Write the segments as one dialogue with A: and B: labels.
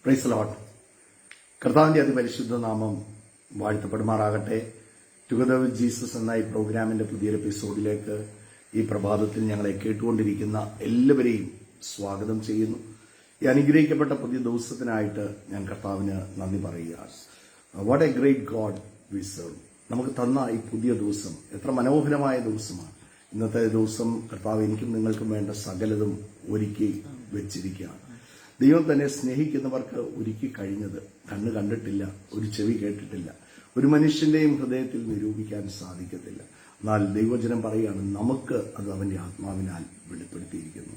A: Praise Lord. കർത്താവിന്റെ അതിപരിശുദ്ധ നാമം വാഴ്ത്തപ്പെടുമാറാകട്ടെ. ടുഗദർ വിത്ത് ജീസസ് എന്ന ഈ പ്രോഗ്രാമിന്റെ പുതിയൊരു എപ്പിസോഡിലേക്ക് ഈ പ്രഭാതത്തിൽ ഞങ്ങളെ കേട്ടുകൊണ്ടിരിക്കുന്ന എല്ലാവരെയും സ്വാഗതം ചെയ്യുന്നു. ഈ അനുഗ്രഹിക്കപ്പെട്ട പുതിയ ദിവസത്തിനായിട്ട് ഞാൻ കർത്താവിന് നന്ദി പറയുക. What A great God V serve. നമുക്ക് തന്ന ഈ പുതിയ ദിവസം എത്ര മനോഹരമായ ദിവസമാണ്. ഇന്നത്തെ ദിവസം കർത്താവ് എനിക്കും നിങ്ങൾക്കും വേണ്ട സകലതും ഒരുക്കി വെച്ചിരിക്കുകയാണ്. ദൈവം തന്നെ സ്നേഹിക്കുന്നവർക്ക് ഒരുക്കി കഴിഞ്ഞത് കണ്ണ് കണ്ടിട്ടില്ല, ഒരു ചെവി കേട്ടിട്ടില്ല, ഒരു മനുഷ്യന്റെയും ഹൃദയത്തിൽ നിരൂപിക്കാൻ സാധിക്കത്തില്ല. എന്നാൽ ദൈവജനം പറയുകയാണ്, നമുക്ക് അത് അവന്റെ ആത്മാവിനാൽ വെളിപ്പെടുത്തിയിരിക്കുന്നു.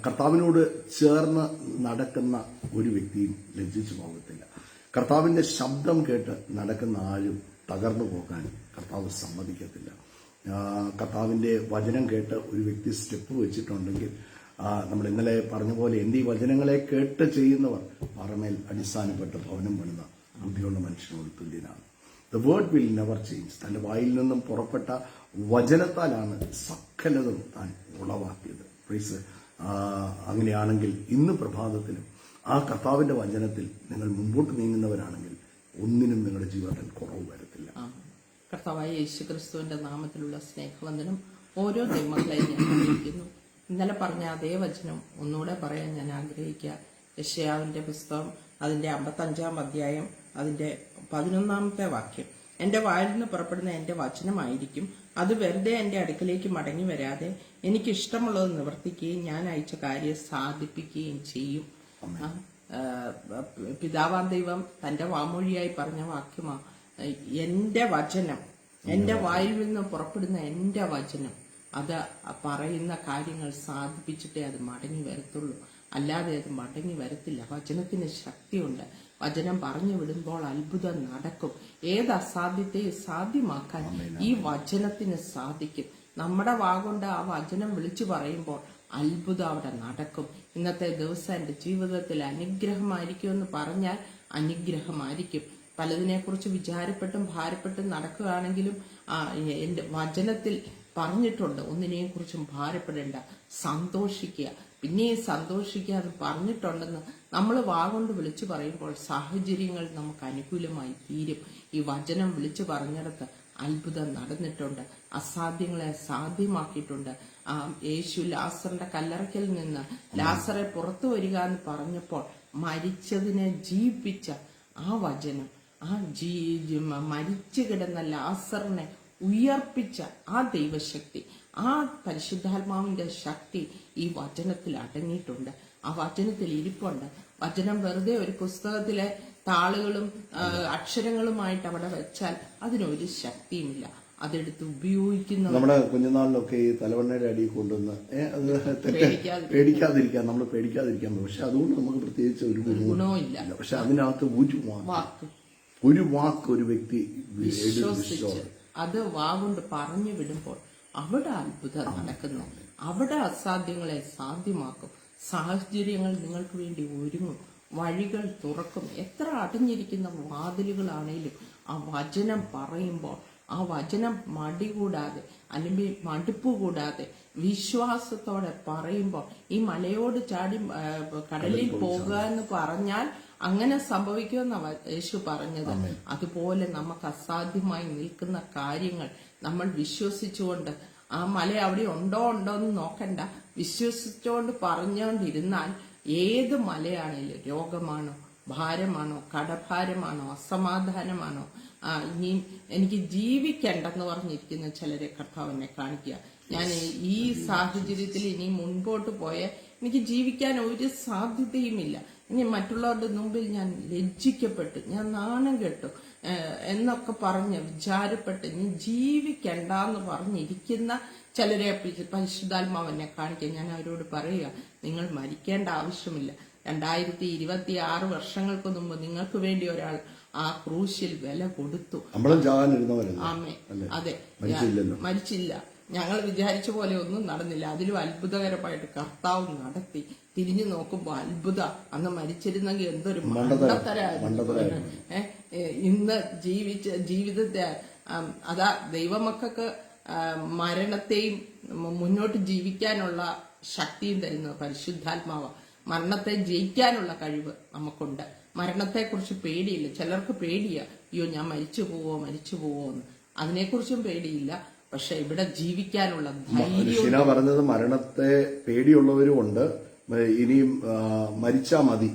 A: കർത്താവിനോട് ചേർന്ന് നടക്കുന്ന ഒരു വ്യക്തിയും ലജ്ജിച്ചു പോകത്തില്ല. കർത്താവിന്റെ ശബ്ദം കേട്ട് നടക്കുന്ന ആരും തകർന്നു പോകാൻ കർത്താവ് സമ്മതിക്കത്തില്ല. കർത്താവിന്റെ വചനം കേട്ട് ഒരു വ്യക്തി സ്റ്റെപ്പ് വെച്ചിട്ടുണ്ടെങ്കിൽ നമ്മൾ ഇന്നലെ പറഞ്ഞ പോലെ എന്റെ ഈ വചനങ്ങളെ കേട്ട് ചെയ്യുന്നവർ പാറമേൽ അടിസ്ഥാനപ്പെട്ട ഭവനം പണിത ബുദ്ധിയുള്ള മനുഷ്യനോട് തുല്യനാണ്. The word will never change. തന്റെ വായിൽ നിന്നും പുറപ്പെട്ട വചനത്താലാണ് സകലതും താൻ ഉളവാക്കിയത്. പ്രൈസ്. അങ്ങനെയാണെങ്കിൽ ഇന്ന് പ്രഭാതത്തിലും ആ കർത്താവിന്റെ വചനത്തിൽ നിങ്ങൾ മുമ്പോട്ട് നീങ്ങുന്നവരാണെങ്കിൽ ഒന്നിനും നിങ്ങളുടെ ജീവിതത്തിൽ കുറവ് വരത്തില്ല.
B: കർത്താവായ യേശുക്രിസ്തുവിന്റെ നാമത്തിലുള്ള സ്നേഹവന്ദനം ഓരോ ദൈവങ്ങളെയും ഞാൻ അറിയിക്കുന്നു. ഇന്നലെ പറഞ്ഞ അതേ വചനം ഒന്നുകൂടെ പറയാൻ ഞാൻ ആഗ്രഹിക്കുക. യെശയ്യാവിന്റെ പുസ്തകം അതിന്റെ 55-ാം അധ്യായം അതിന്റെ 11-ാമത്തെ വാക്യം. എന്റെ വായിൽ നിന്ന് പുറപ്പെടുന്ന എന്റെ വചനമായിരിക്കും, അത് വെറുതെ എന്റെ അടുക്കലേക്ക് മടങ്ങി വരാതെ എനിക്ക് ഇഷ്ടമുള്ളത് നിവർത്തിക്കുകയും ഞാൻ അയച്ച കാര്യം സാധിപ്പിക്കുകയും ചെയ്യും. പിതാവാം ദൈവം തന്റെ വാമൊഴിയായി പറഞ്ഞ വാക്യമാ എന്റെ വചനം, എന്റെ വായിൽ നിന്ന് പുറപ്പെടുന്ന എന്റെ വചനം, അത് പറയുന്ന കാര്യങ്ങൾ സാധിപ്പിച്ചിട്ടേ അത് മടങ്ങി വരത്തുള്ളൂ, അല്ലാതെ അത് മടങ്ങി വരത്തില്ല. വചനത്തിന് ശക്തിയുണ്ട്. വചനം പറഞ്ഞു വിടുമ്പോൾ അത്ഭുതം നടക്കും. ഏത് അസാധ്യത്തെയും സാധ്യമാക്കാൻ ഈ വചനത്തിന് സാധിക്കും. നമ്മുടെ വാഗൊണ്ട് ആ വചനം വിളിച്ചു പറയുമ്പോൾ അത്ഭുതം അവിടെ നടക്കും. ഇന്നത്തെ ദിവസം എന്റെ ജീവിതത്തിൽ അനുഗ്രഹമായിരിക്കും എന്ന് പറഞ്ഞാൽ അനുഗ്രഹമായിരിക്കും. പലതിനെക്കുറിച്ച് വിചാരപ്പെട്ടും ഭാരപ്പെട്ടും നടക്കുകയാണെങ്കിലും എന്റെ വചനത്തിൽ പറഞ്ഞിട്ടുണ്ട്, ഒന്നിനെയും കുറിച്ചും ഭാരപ്പെടേണ്ട, സന്തോഷിക്കുക, പിന്നെയും സന്തോഷിക്കുക എന്ന് പറഞ്ഞിട്ടുണ്ടെന്ന് നമ്മൾ വാഗൊണ്ട് വിളിച്ചു പറയുമ്പോൾ സാഹചര്യങ്ങൾ നമുക്ക് അനുകൂലമായി തീരും. ഈ വചനം വിളിച്ചു പറഞ്ഞിടത്ത് അത്ഭുതം നടന്നിട്ടുണ്ട്, അസാധ്യങ്ങളെ സാധ്യമാക്കിയിട്ടുണ്ട്. യേശു ലാസറിന്റെ കല്ലറയ്ക്കൽ നിന്ന് ലാസറെ പുറത്തു വരിക എന്ന് പറഞ്ഞപ്പോൾ മരിച്ചതിനെ ജീവിപ്പിച്ച ആ വചനം, മരിച്ചു കിടന്ന ലാസറിനെ ഉയർപ്പിച്ച ആ ദൈവശക്തി, ആ പരിശുദ്ധാത്മാവിന്റെ ശക്തി ഈ വചനത്തിൽ അടങ്ങിയിട്ടുണ്ട്. ആ വചനത്തിൽ ഇരിപ്പുണ്ട്. വചനം വെറുതെ ഒരു പുസ്തകത്തിലെ താളുകളും അക്ഷരങ്ങളുമായിട്ട് അവിടെ വെച്ചാൽ അതിനൊരു ശക്തിയുമില്ല. അതെടുത്ത് ഉപയോഗിക്കുന്ന
A: നമ്മുടെ കുഞ്ഞുനാളിലൊക്കെ ഈ തലവണ്ണയുടെ അടിയിൽ കൊണ്ടുവന്ന് പേടിക്കാതിരിക്കാൻ നമ്മൾ പേടിക്കാതിരിക്കാൻ, പക്ഷെ അതുകൊണ്ട് നമുക്ക് പ്രത്യേകിച്ച് ഒരു ഗുണവും ഇല്ല. പക്ഷെ അതിനകത്ത് ഒരു വാക്ക് ഒരു വ്യക്തി വിശ്വസിച്ച്
B: അത് വാഗൊണ്ട് പറഞ്ഞു വിടുമ്പോൾ അവിടെ അത്ഭുതം നടക്കുന്നു. അവിടെ അസാധ്യങ്ങളെ സാധ്യമാക്കും. സാഹചര്യങ്ങൾ നിങ്ങൾക്ക് വേണ്ടി ഒരുങ്ങും, വഴികൾ തുറക്കും. എത്ര അടഞ്ഞിരിക്കുന്ന വാതിലുകളാണേലും ആ വചനം പറയുമ്പോൾ, ആ വചനം മടി കൂടാതെ അല്ലെങ്കിൽ മടുപ്പ് കൂടാതെ വിശ്വാസത്തോടെ പറയുമ്പോൾ, ഈ മലയോട് ചാടി കടലിൽ പോകുക എന്ന് പറഞ്ഞാൽ അങ്ങനെ സംഭവിക്കുമെന്ന യേശു പറഞ്ഞത്. അതുപോലെ നമുക്ക് അസാധ്യമായി നിൽക്കുന്ന കാര്യങ്ങൾ നമ്മൾ വിശ്വസിച്ചുകൊണ്ട്, ആ മല അവിടെ ഉണ്ടോ എന്ന് നോക്കണ്ട, വിശ്വസിച്ചുകൊണ്ട് പറഞ്ഞുകൊണ്ടിരുന്നാൽ ഏത് മലയാണേലും, രോഗമാണോ, ഭാരമാണോ, കടഭാരമാണോ, അസമാധാനമാണോ, ഇനി എനിക്ക് ജീവിക്കണ്ടെന്ന് പറഞ്ഞിരിക്കുന്ന ചിലരെ കർത്താവ് എന്നെ കാണിക്കുക. ഞാൻ ഈ സാഹചര്യത്തിൽ ഇനി മുൻപോട്ട് പോയ എനിക്ക് ജീവിക്കാൻ ഒരു സാധ്യതയുമില്ല, ഇനി മറ്റുള്ളവരുടെ മുമ്പിൽ ഞാൻ ലജ്ജിക്കപ്പെട്ടു, ഞാൻ നാണം കെട്ടു എന്നൊക്കെ പറഞ്ഞ് വിചാരപ്പെട്ട് ഇനി ജീവിക്കണ്ടെന്ന് പറഞ്ഞിരിക്കുന്ന ചിലരെ പരിശുദ്ധാത്മാവെന്നെ കാണിക്കുക. ഞാൻ അവരോട് പറയുക, നിങ്ങൾ മരിക്കേണ്ട ആവശ്യമില്ല. 2026 വർഷങ്ങൾക്ക് മുമ്പ് നിങ്ങൾക്ക് വേണ്ടി ഒരാൾ ആ ക്രൂശിൽ വില കൊടുത്തു. ആമേ. അതെ, മരിച്ചില്ല. ഞങ്ങൾ വിചാരിച്ച പോലെ ഒന്നും നടന്നില്ല. അതിലും അത്ഭുതകരമായിട്ട് കർത്താവ് നടത്തി. തിരിഞ്ഞു നോക്കുമ്പോ അത്ഭുത, അന്ന് മരിച്ചിരുന്നെങ്കിൽ എന്തൊരു മണ്ടത്തരായിരുന്നു. ഇന്ന് ജീവിതത്തെ അതാ ദൈവമക്കൾക്ക് മരണത്തെയും മുന്നോട്ട് ജീവിക്കാനുള്ള ശക്തിയും തരുന്നത് പരിശുദ്ധാത്മാവ. മരണത്തെ ജയിക്കാനുള്ള കഴിവ് നമുക്കുണ്ട്. മരണത്തെക്കുറിച്ച് പേടിയില്ല. ചിലർക്ക് പേടിയാ, അയ്യോ ഞാൻ മരിച്ചു പോവോ എന്ന്. അതിനെക്കുറിച്ചും പേടിയില്ല. പക്ഷെ ഇവിടെ ജീവിക്കാനുള്ള ധൈര്യം.
A: ഷീന പറഞ്ഞത് മരണത്തെ പേടിയുള്ളവരും ഉണ്ട്. ഇനിയും മരിച്ചാ മതി,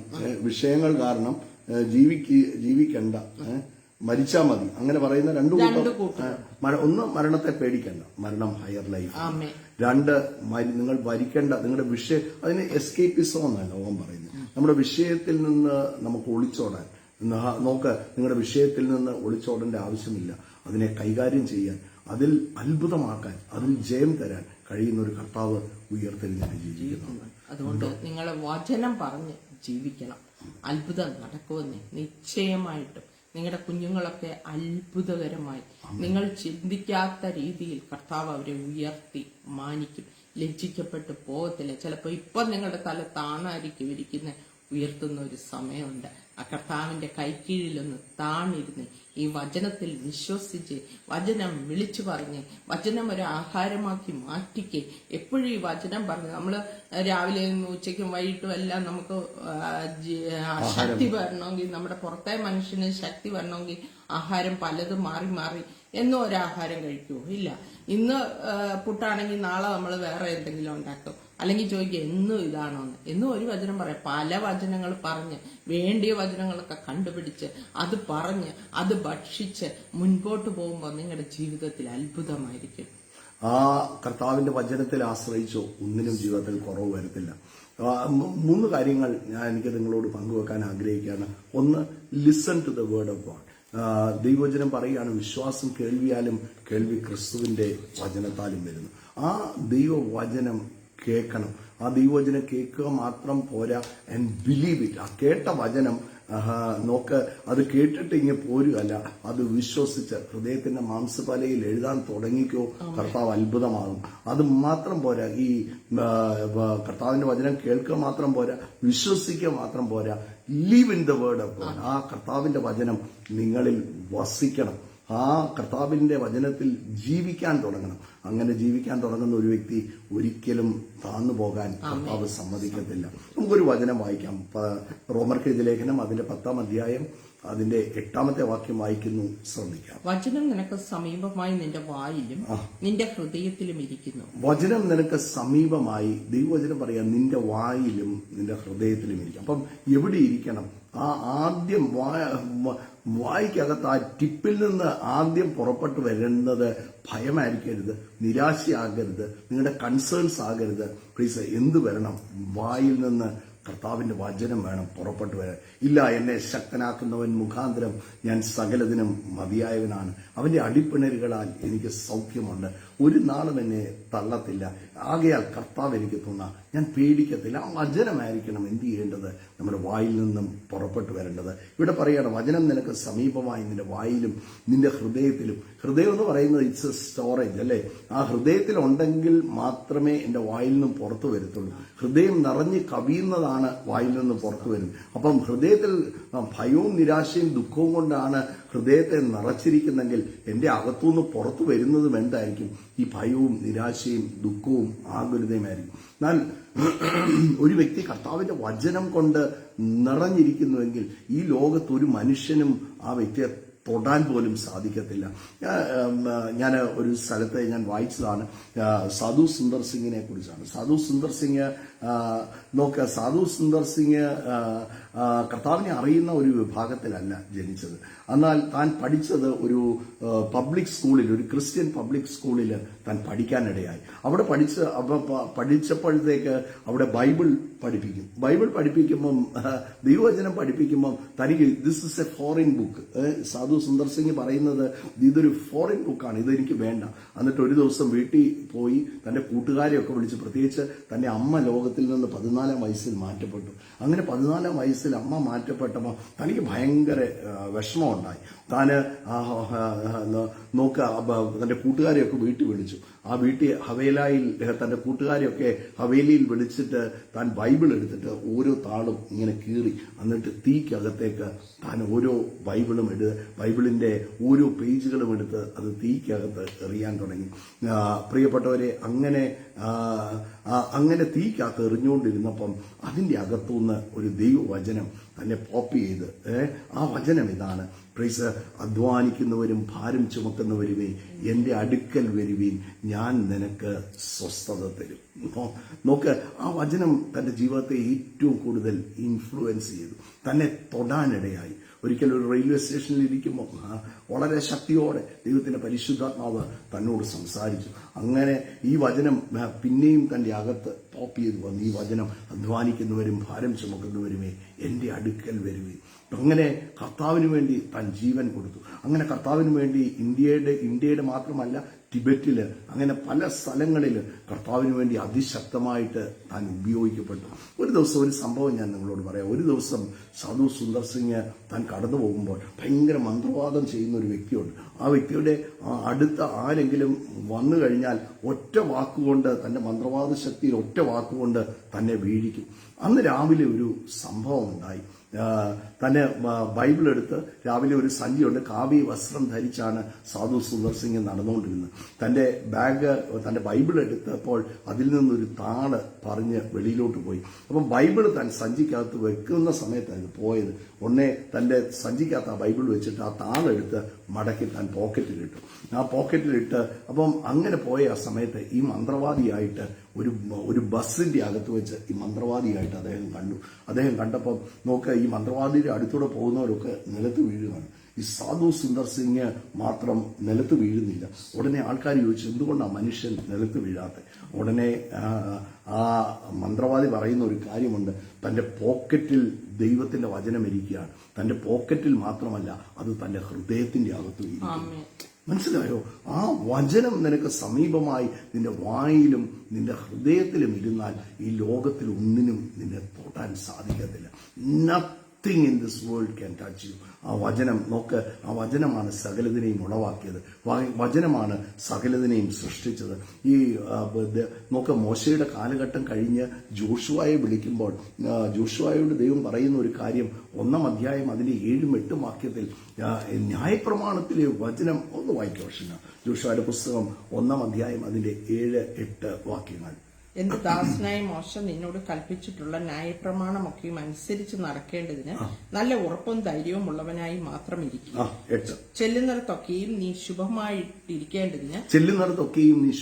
A: വിഷയങ്ങൾ കാരണം ജീവിക്കണ്ട, മരിച്ചാ മതി, അങ്ങനെ പറയുന്ന രണ്ടു കൂട്ടം. ഒന്ന്, മരണത്തെ പേടിക്കണ്ട, മരണം ഹയർ ലൈഫ്. രണ്ട്, നിങ്ങൾ മരിക്കേണ്ട, നിങ്ങളുടെ വിഷയം, അതിന് എസ്കേപ്പിസം എന്നാണ് ലോകം പറയുന്നത്. നമ്മുടെ വിഷയത്തിൽ നിന്ന് നമുക്ക് ഒളിച്ചോടാൻ നോക്ക്. നിങ്ങളുടെ വിഷയത്തിൽ നിന്ന് ഒളിച്ചോടേണ്ട ആവശ്യമില്ല. അതിനെ കൈകാര്യം ചെയ്യാൻ, അതിൽ അത്ഭുതമാക്കാൻ, അതിൽ ജയം തരാൻ കഴിയുന്ന ഒരു കർത്താവ് ഉയർത്തെഴുന്നേറ്റ് ജീവിക്കുന്നു.
B: അതുകൊണ്ട് നിങ്ങൾ വചനം പറഞ്ഞ് ജീവിക്കണം. അത്ഭുതം നടക്കുമെന്നേ നിശ്ചയമായിട്ടും. നിങ്ങളുടെ കുഞ്ഞുങ്ങളൊക്കെ അത്ഭുതകരമായി, നിങ്ങൾ ചിന്തിക്കാത്ത രീതിയിൽ കർത്താവ് അവരെ ഉയർത്തി മാനിക്കും. ലജ്ജിക്കപ്പെട്ട് പോകത്തില്ല. ചിലപ്പോൾ ഇപ്പം നിങ്ങളുടെ തല താണായിരിക്കും ഉയർത്തുന്ന ഒരു സമയമുണ്ട്. ആ കർത്താവിന്റെ കൈക്കീഴിലൊന്ന് താണിരുന്ന് ഈ വചനത്തിൽ വിശ്വസിച്ച്, വചനം വിളിച്ചു പറഞ്ഞ്, വചനം ഒരു ആഹാരമാക്കി മാറ്റിക്ക്. എപ്പോഴും ഈ വചനം പറഞ്ഞ് നമ്മള് രാവിലെ ഉച്ചയ്ക്കും വൈകിട്ടും എല്ലാം നമുക്ക് ശക്തി വരണമെങ്കിൽ, നമ്മുടെ പുറത്തെ മനുഷ്യന് ശക്തി വരണമെങ്കിൽ ആഹാരം പലതും മാറി മാറി എന്നും ഒരാഹാരം കഴിക്കുമോ? ഇല്ല. ഇന്ന് പുട്ടാണെങ്കിൽ നാളെ നമ്മൾ വേറെ എന്തെങ്കിലും ഉണ്ടാക്കും. അല്ലെങ്കിൽ ചോദിക്കുക എന്നും ഇതാണോന്ന്. എന്നും ഒരു വചനം പറയാം. പല വചനങ്ങൾ പറഞ്ഞ്, വേണ്ടിയ വചനങ്ങളൊക്കെ കണ്ടുപിടിച്ച്, അത് പറഞ്ഞ്, അത് ഭക്ഷിച്ച് മുൻപോട്ട് പോകുമ്പോൾ നിങ്ങളുടെ ജീവിതത്തിൽ അത്ഭുതമായിരിക്കും.
A: ആ കർത്താവിന്റെ വചനത്തിൽ ആശ്രയിച്ചോ ഒന്നിനും ജീവിതത്തിൽ കുറവ് വരത്തില്ല. 3 കാര്യങ്ങൾ എനിക്ക് നിങ്ങളോട് പങ്കുവെക്കാൻ ആഗ്രഹിക്കുകയാണ്. ഒന്ന്, listen to the word of God. ദൈവവചനം പറയുകയാണ്, വിശ്വാസം കേൾവിയാലും കേൾവി ക്രിസ്തുവിന്റെ വചനത്താലും വരുന്നു. ആ ദൈവവചനം കേൾക്കണം. ആ ദൈവവചനം കേൾക്കുക മാത്രം പോരാ, ആൻഡ് ബിലീവ് ഇറ്റ്. ആ കേട്ട വചനം നോക്ക്, അത് കേട്ടിട്ട് ഇങ്ങനെ പോരുകയല്ല, അത് വിശ്വസിച്ച് ഹൃദയത്തിന്റെ മാംസപലയിൽ എഴുതാൻ തുടങ്ങിക്കോ. കർത്താവ് അത്ഭുതമാകും. അത് മാത്രം പോരാ, ഈ കർത്താവിന്റെ വചനം കേൾക്കുക മാത്രം പോരാ, വിശ്വസിക്കുക മാത്രം പോരാ, leave in the word of God. ആ കർത്താവിന്റെ വചനം നിങ്ങളിൽ വസിക്കണം. ആ കർത്താവിന്റെ വചനത്തിൽ ജീവിക്കാൻ തുടങ്ങണം. അങ്ങനെ ജീവിക്കാൻ തുടങ്ങുന്ന ഒരു വ്യക്തി ഒരിക്കലും താന്നു പോകാൻ കർത്താവ് സമ്മതിക്കത്തില്ല. നമുക്കൊരു വചനം വായിക്കാം. റോമർക്കെഴുതിയ ലേഖനം അതിന്റെ 10-ാം അധ്യായം അതിന്റെ 8-ാമത്തെ വാക്യം വായിക്കുന്നു, ശ്രദ്ധിക്കാം.
B: വചനം നിനക്ക് സമീപമായി നിന്റെ വായിലും നിന്റെ ഹൃദയത്തിലും ഇരിക്കുന്നു.
A: വചനം നിനക്ക് സമീപമായി, ദൈവവചനം പറയാം, നിന്റെ വായിലും നിന്റെ ഹൃദയത്തിലും ഇരിക്കും. അപ്പം എവിടെ ഇരിക്കണം? ആ ആദ്യം വായിക്കകത്ത് ആ ടിപ്പിൽ നിന്ന് ആദ്യം പുറപ്പെട്ടു വരുന്നത് ഭയമായിരിക്കരുത്, നിരാശയാകരുത്, നിങ്ങളുടെ കൺസേൺസ് ആകരുത്. പ്ലീസ്, എന്ത് വരണം? വായിൽ നിന്ന് കർത്താവിന്റെ വചനം വേണം പുറപ്പെട്ടു വരാൻ. ഇല്ല, എന്നെ ശക്തനാക്കുന്നവൻ മുഖാന്തരം ഞാൻ സകലതിനും മതിയായവനാണ്, അവന്റെ അടിപ്പിണരുകളാൽ എനിക്ക് സൗഖ്യമുണ്ട്, ഒരു നാളും എന്നെ തള്ളത്തില്ല. ആകയാൽ കർത്താവ് എനിക്ക് തുണ, ഞാൻ പേടിക്കത്തില്ല. ആ വചനമായിരിക്കണം എന്ത് ചെയ്യേണ്ടത്? നമ്മുടെ വായിൽ നിന്നും പുറപ്പെട്ടു വരേണ്ടത്. ഇവിടെ പറയാണ്, വചനം നിനക്ക് സമീപമായി നിന്റെ വായിലും നിന്റെ ഹൃദയത്തിലും. ഹൃദയം എന്ന് പറയുന്നത് ഇറ്റ്സ് എ സ്റ്റോറേജ് അല്ലേ? ആ ഹൃദയത്തിൽ ഉണ്ടെങ്കിൽ മാത്രമേ എന്റെ വായിൽ നിന്നും പുറത്തു വരത്തുള്ളൂ. ഹൃദയം നിറഞ്ഞ് കവിയുന്നതാണ് വായിൽ നിന്ന് പുറത്തു വരുന്നത്. അപ്പം ഹൃദയത്തിൽ ഭയവും നിരാശയും ദുഃഖവും കൊണ്ടാണ് ഹൃദയത്തെ നിറച്ചിരിക്കുന്നെങ്കിൽ എന്റെ അകത്തുനിന്ന് പുറത്തു വരുന്നതും എന്തായിരിക്കും? ഈ ഭയവും നിരാശയും ദുഃഖവും ആകുലതയുമായിരിക്കും. എന്നാൽ ഒരു വ്യക്തി കർത്താവിന്റെ വചനം കൊണ്ട് നിറഞ്ഞിരിക്കുന്നുവെങ്കിൽ ഈ ലോകത്ത് ഒരു മനുഷ്യനും ആ വ്യക്തിയെ തൊടാൻ പോലും സാധിക്കത്തില്ല. ഞാൻ ഒരു സ്ഥലത്ത് ഞാൻ വായിച്ചതാണ്, സാധു സുന്ദർ സിംഗിനെ കുറിച്ചാണ്. സാധു സുന്ദർ സിംഗ് നോക്കുക, സാധു സുന്ദർ സിംഗ് കർത്താവിനെ അറിയുന്ന ഒരു വിഭാഗത്തിലല്ല ജനിച്ചത്. എന്നാൽ താൻ പഠിച്ചത് ഒരു പബ്ലിക് സ്കൂളിൽ, ഒരു ക്രിസ്ത്യൻ പബ്ലിക് സ്കൂളിൽ താൻ പഠിക്കാനിടയായി. അവിടെ പഠിച്ചപ്പോഴത്തേക്ക് അവിടെ ബൈബിൾ പഠിപ്പിക്കുമ്പം ദൈവവചനം പഠിപ്പിക്കുമ്പം തനിക്ക് this is A foreign book. സാധു സുന്ദർ സിംഗ് പറയുന്നത് ഇതൊരു ഫോറിൻ ബുക്കാണ്, ഇതെനിക്ക് വേണ്ട. എന്നിട്ട് ഒരു ദിവസം വീട്ടിൽ പോയി തന്റെ കൂട്ടുകാരെയൊക്കെ വിളിച്ച്, പ്രത്യേകിച്ച് തന്റെ അമ്മ ലോകത്തിൽ നിന്ന് 14-ാം വയസ്സിൽ മാറ്റപ്പെട്ടു. അങ്ങനെ 14-ാം വയസ്സിൽ അമ്മ മാറ്റപ്പെട്ടപ്പോൾ തനിക്ക് ഭയങ്കര വിഷമമുണ്ടായി. താന് തന്റെ കൂട്ടുകാരെയൊക്കെ വീട്ടിൽ വിളിച്ചു. ആ വീട്ടിൽ ഹവേലായിൽ തന്റെ കൂട്ടുകാരെയൊക്കെ ഹവേലിയിൽ വിളിച്ചിട്ട് താൻ ബൈബിൾ എടുത്തിട്ട് ഓരോ താളും ഇങ്ങനെ കീറി എന്നിട്ട് തീക്കകത്തേക്ക് താൻ ഓരോ ബൈബിളിന്റെ ഓരോ പേജുകളും എടുത്ത് അത് തീക്കകത്ത് എറിയാൻ തുടങ്ങി. പ്രിയപ്പെട്ടവരെ, അങ്ങനെ തീക്കകത്ത് എറിഞ്ഞുകൊണ്ടിരുന്നപ്പം അതിന്റെ അകത്തുനിന്ന് ഒരു ദൈവവചനം തന്നെ പോപ്പ് ചെയ്ത് ആ വചനം ഇതാണ്: പ്രൈസ്, അധ്വാനിക്കുന്നവരും ഭാരം ചുമക്കുന്നവരുമേ എന്റെ അടുക്കൽ വരുവീൻ, ഞാൻ നിനക്ക് സ്വസ്ഥത തരും. നോക്ക്, ആ വചനം തന്റെ ജീവിതത്തെ ഏറ്റവും കൂടുതൽ ഇൻഫ്ലുവൻസ് ചെയ്തു, തന്നെ തൊടാനിടയായി. ഒരിക്കൽ ഒരു റെയിൽവേ സ്റ്റേഷനിൽ ഇരിക്കുമ്പോൾ വളരെ ശക്തിയോടെ ദൈവത്തിന്റെ പരിശുദ്ധാത്മാവ് തന്നോട് സംസാരിച്ചു. അങ്ങനെ ഈ വചനം പിന്നെയും തന്റെ അകത്ത് പോപ്പ് ചെയ്തു വന്നു. ഈ വചനം, അധ്വാനിക്കുന്നവരും ഭാരം ചുമക്കുന്നവരുമേ എന്റെ അടുക്കൽ വരുവേ. അങ്ങനെ കർത്താവിന് വേണ്ടി താൻ ജീവൻ കൊടുത്തു. അങ്ങനെ കർത്താവിന് വേണ്ടി ഇന്ത്യയുടെ മാത്രമല്ല, ടിബറ്റില്, അങ്ങനെ പല സ്ഥലങ്ങളിൽ കർത്താവിന് വേണ്ടി അതിശക്തമായിട്ട് താൻ ഉപയോഗിക്കപ്പെട്ടു. ഒരു ദിവസം ഒരു സംഭവം ഞാൻ നിങ്ങളോട് പറയാം. ഒരു ദിവസം സാധു സുന്ദർ സിംഗ് താൻ കടന്നു പോകുമ്പോൾ ഭയങ്കര മന്ത്രവാദം ചെയ്യുന്ന ഒരു വ്യക്തിയുണ്ട്. ആ വ്യക്തിയുടെ അടുത്ത ആരെങ്കിലും വന്നു കഴിഞ്ഞാൽ ഒറ്റ വാക്കുകൊണ്ട്, തന്റെ മന്ത്രവാദ ശക്തിയിൽ ഒറ്റ വാക്കുകൊണ്ട് തന്നെ വീഴിക്കും. അന്ന് രാവിലെ ഒരു സംഭവം ഉണ്ടായി. തന്നെ ബൈബിൾ എടുത്ത് രാവിലെ ഒരു സഞ്ചിയുണ്ട്, കാവി വസ്ത്രം ധരിച്ചാണ് സാധു സുന്ദർ സിംഗ് നടന്നുകൊണ്ടിരുന്നത്. തന്റെ ബൈബിൾ എടുത്തപ്പോൾ അതിൽ നിന്നൊരു താള് പറഞ്ഞ് വെളിയിലോട്ട് പോയി. അപ്പം ബൈബിൾ താൻ സഞ്ചിക്കകത്ത് വെക്കുന്ന സമയത്താണ് പോയത്. ഉടനെ തന്റെ സഞ്ചിക്കകത്ത് ആ ബൈബിൾ വെച്ചിട്ട് ആ താളെടുത്ത് മടക്കി താൻ പോക്കറ്റിലിട്ടു. ആ പോക്കറ്റിലിട്ട് അപ്പം അങ്ങനെ പോയ ആ സമയത്ത് ഈ മന്ത്രവാദിയായിട്ട് ഒരു ബസ്സിന്റെ അകത്ത് വെച്ച് ഈ മന്ത്രവാദിയായിട്ട് അദ്ദേഹം കണ്ടു. അദ്ദേഹം കണ്ടപ്പം നോക്കുക, ഈ മന്ത്രവാദിയുടെ അടുത്തൂടെ പോകുന്നവരൊക്കെ നിലത്ത് വീഴുകയാണ്. ഈ സാധു സുന്ദർ സിംഗ് മാത്രം നിലത്ത് വീഴുന്നില്ല. ഉടനെ ആൾക്കാർ ചോദിച്ചു, എന്തുകൊണ്ടാണ് മനുഷ്യൻ നിലത്ത് വീഴാത്തത്? ഉടനെ ആ മന്ത്രവാദി പറയുന്ന ഒരു കാര്യമുണ്ട്, തന്റെ പോക്കറ്റിൽ ദൈവത്തിന്റെ വചനം ഇരിക്കുകയാണ്. തന്റെ പോക്കറ്റിൽ മാത്രമല്ല, അത് തന്റെ ഹൃദയത്തിന്റെ അകത്തും ഇരിക്കുന്നു. മനസ്സിലായോ? ആ വചനം നിനക്ക് സമീപമായി നിന്റെ വായിലും നിന്റെ ഹൃദയത്തിലും ഇരുന്നാൽ ഈ ലോകത്തിൽ ഒന്നിനും നിന്നെ തൊടാൻ സാധിക്കത്തില്ല. Nothing in this world can touch you. ആ വചനം നോക്ക്, ആ വചനമാണ് സകലതിനെയും ഉളവാക്കിയത്. വചനമാണ് സകലതിനെയും സൃഷ്ടിച്ചത്. ഈ നോക്ക്, മോശയുടെ കാലഘട്ടം കഴിഞ്ഞ് ജോഷുവയെ വിളിക്കുമ്പോൾ ജോഷുവയോട് ദൈവം പറയുന്ന ഒരു കാര്യം, 1-ാം അധ്യായം അതിന്റെ 7-8 വാക്യത്തിൽ ന്യായപ്രമാണത്തിലെ വചനം ഒന്ന് വായിക്കുക. ജോഷുവയുടെ പുസ്തകം 1-ാം അധ്യായം അതിന്റെ 7-8 വാക്യങ്ങൾ.
B: എന്റെ ദാസനായ മോശ നിന്നോട് കൽപ്പിച്ചിട്ടുള്ള ന്യായപ്രമാണമൊക്കെയും അനുസരിച്ച് നടക്കേണ്ടതിന് നല്ല ഉറപ്പും ധൈര്യവും ഉള്ളവനായി മാത്രം ഇരിക്കുക. ചെല്ലുന്നിടത്തൊക്കെയും നീ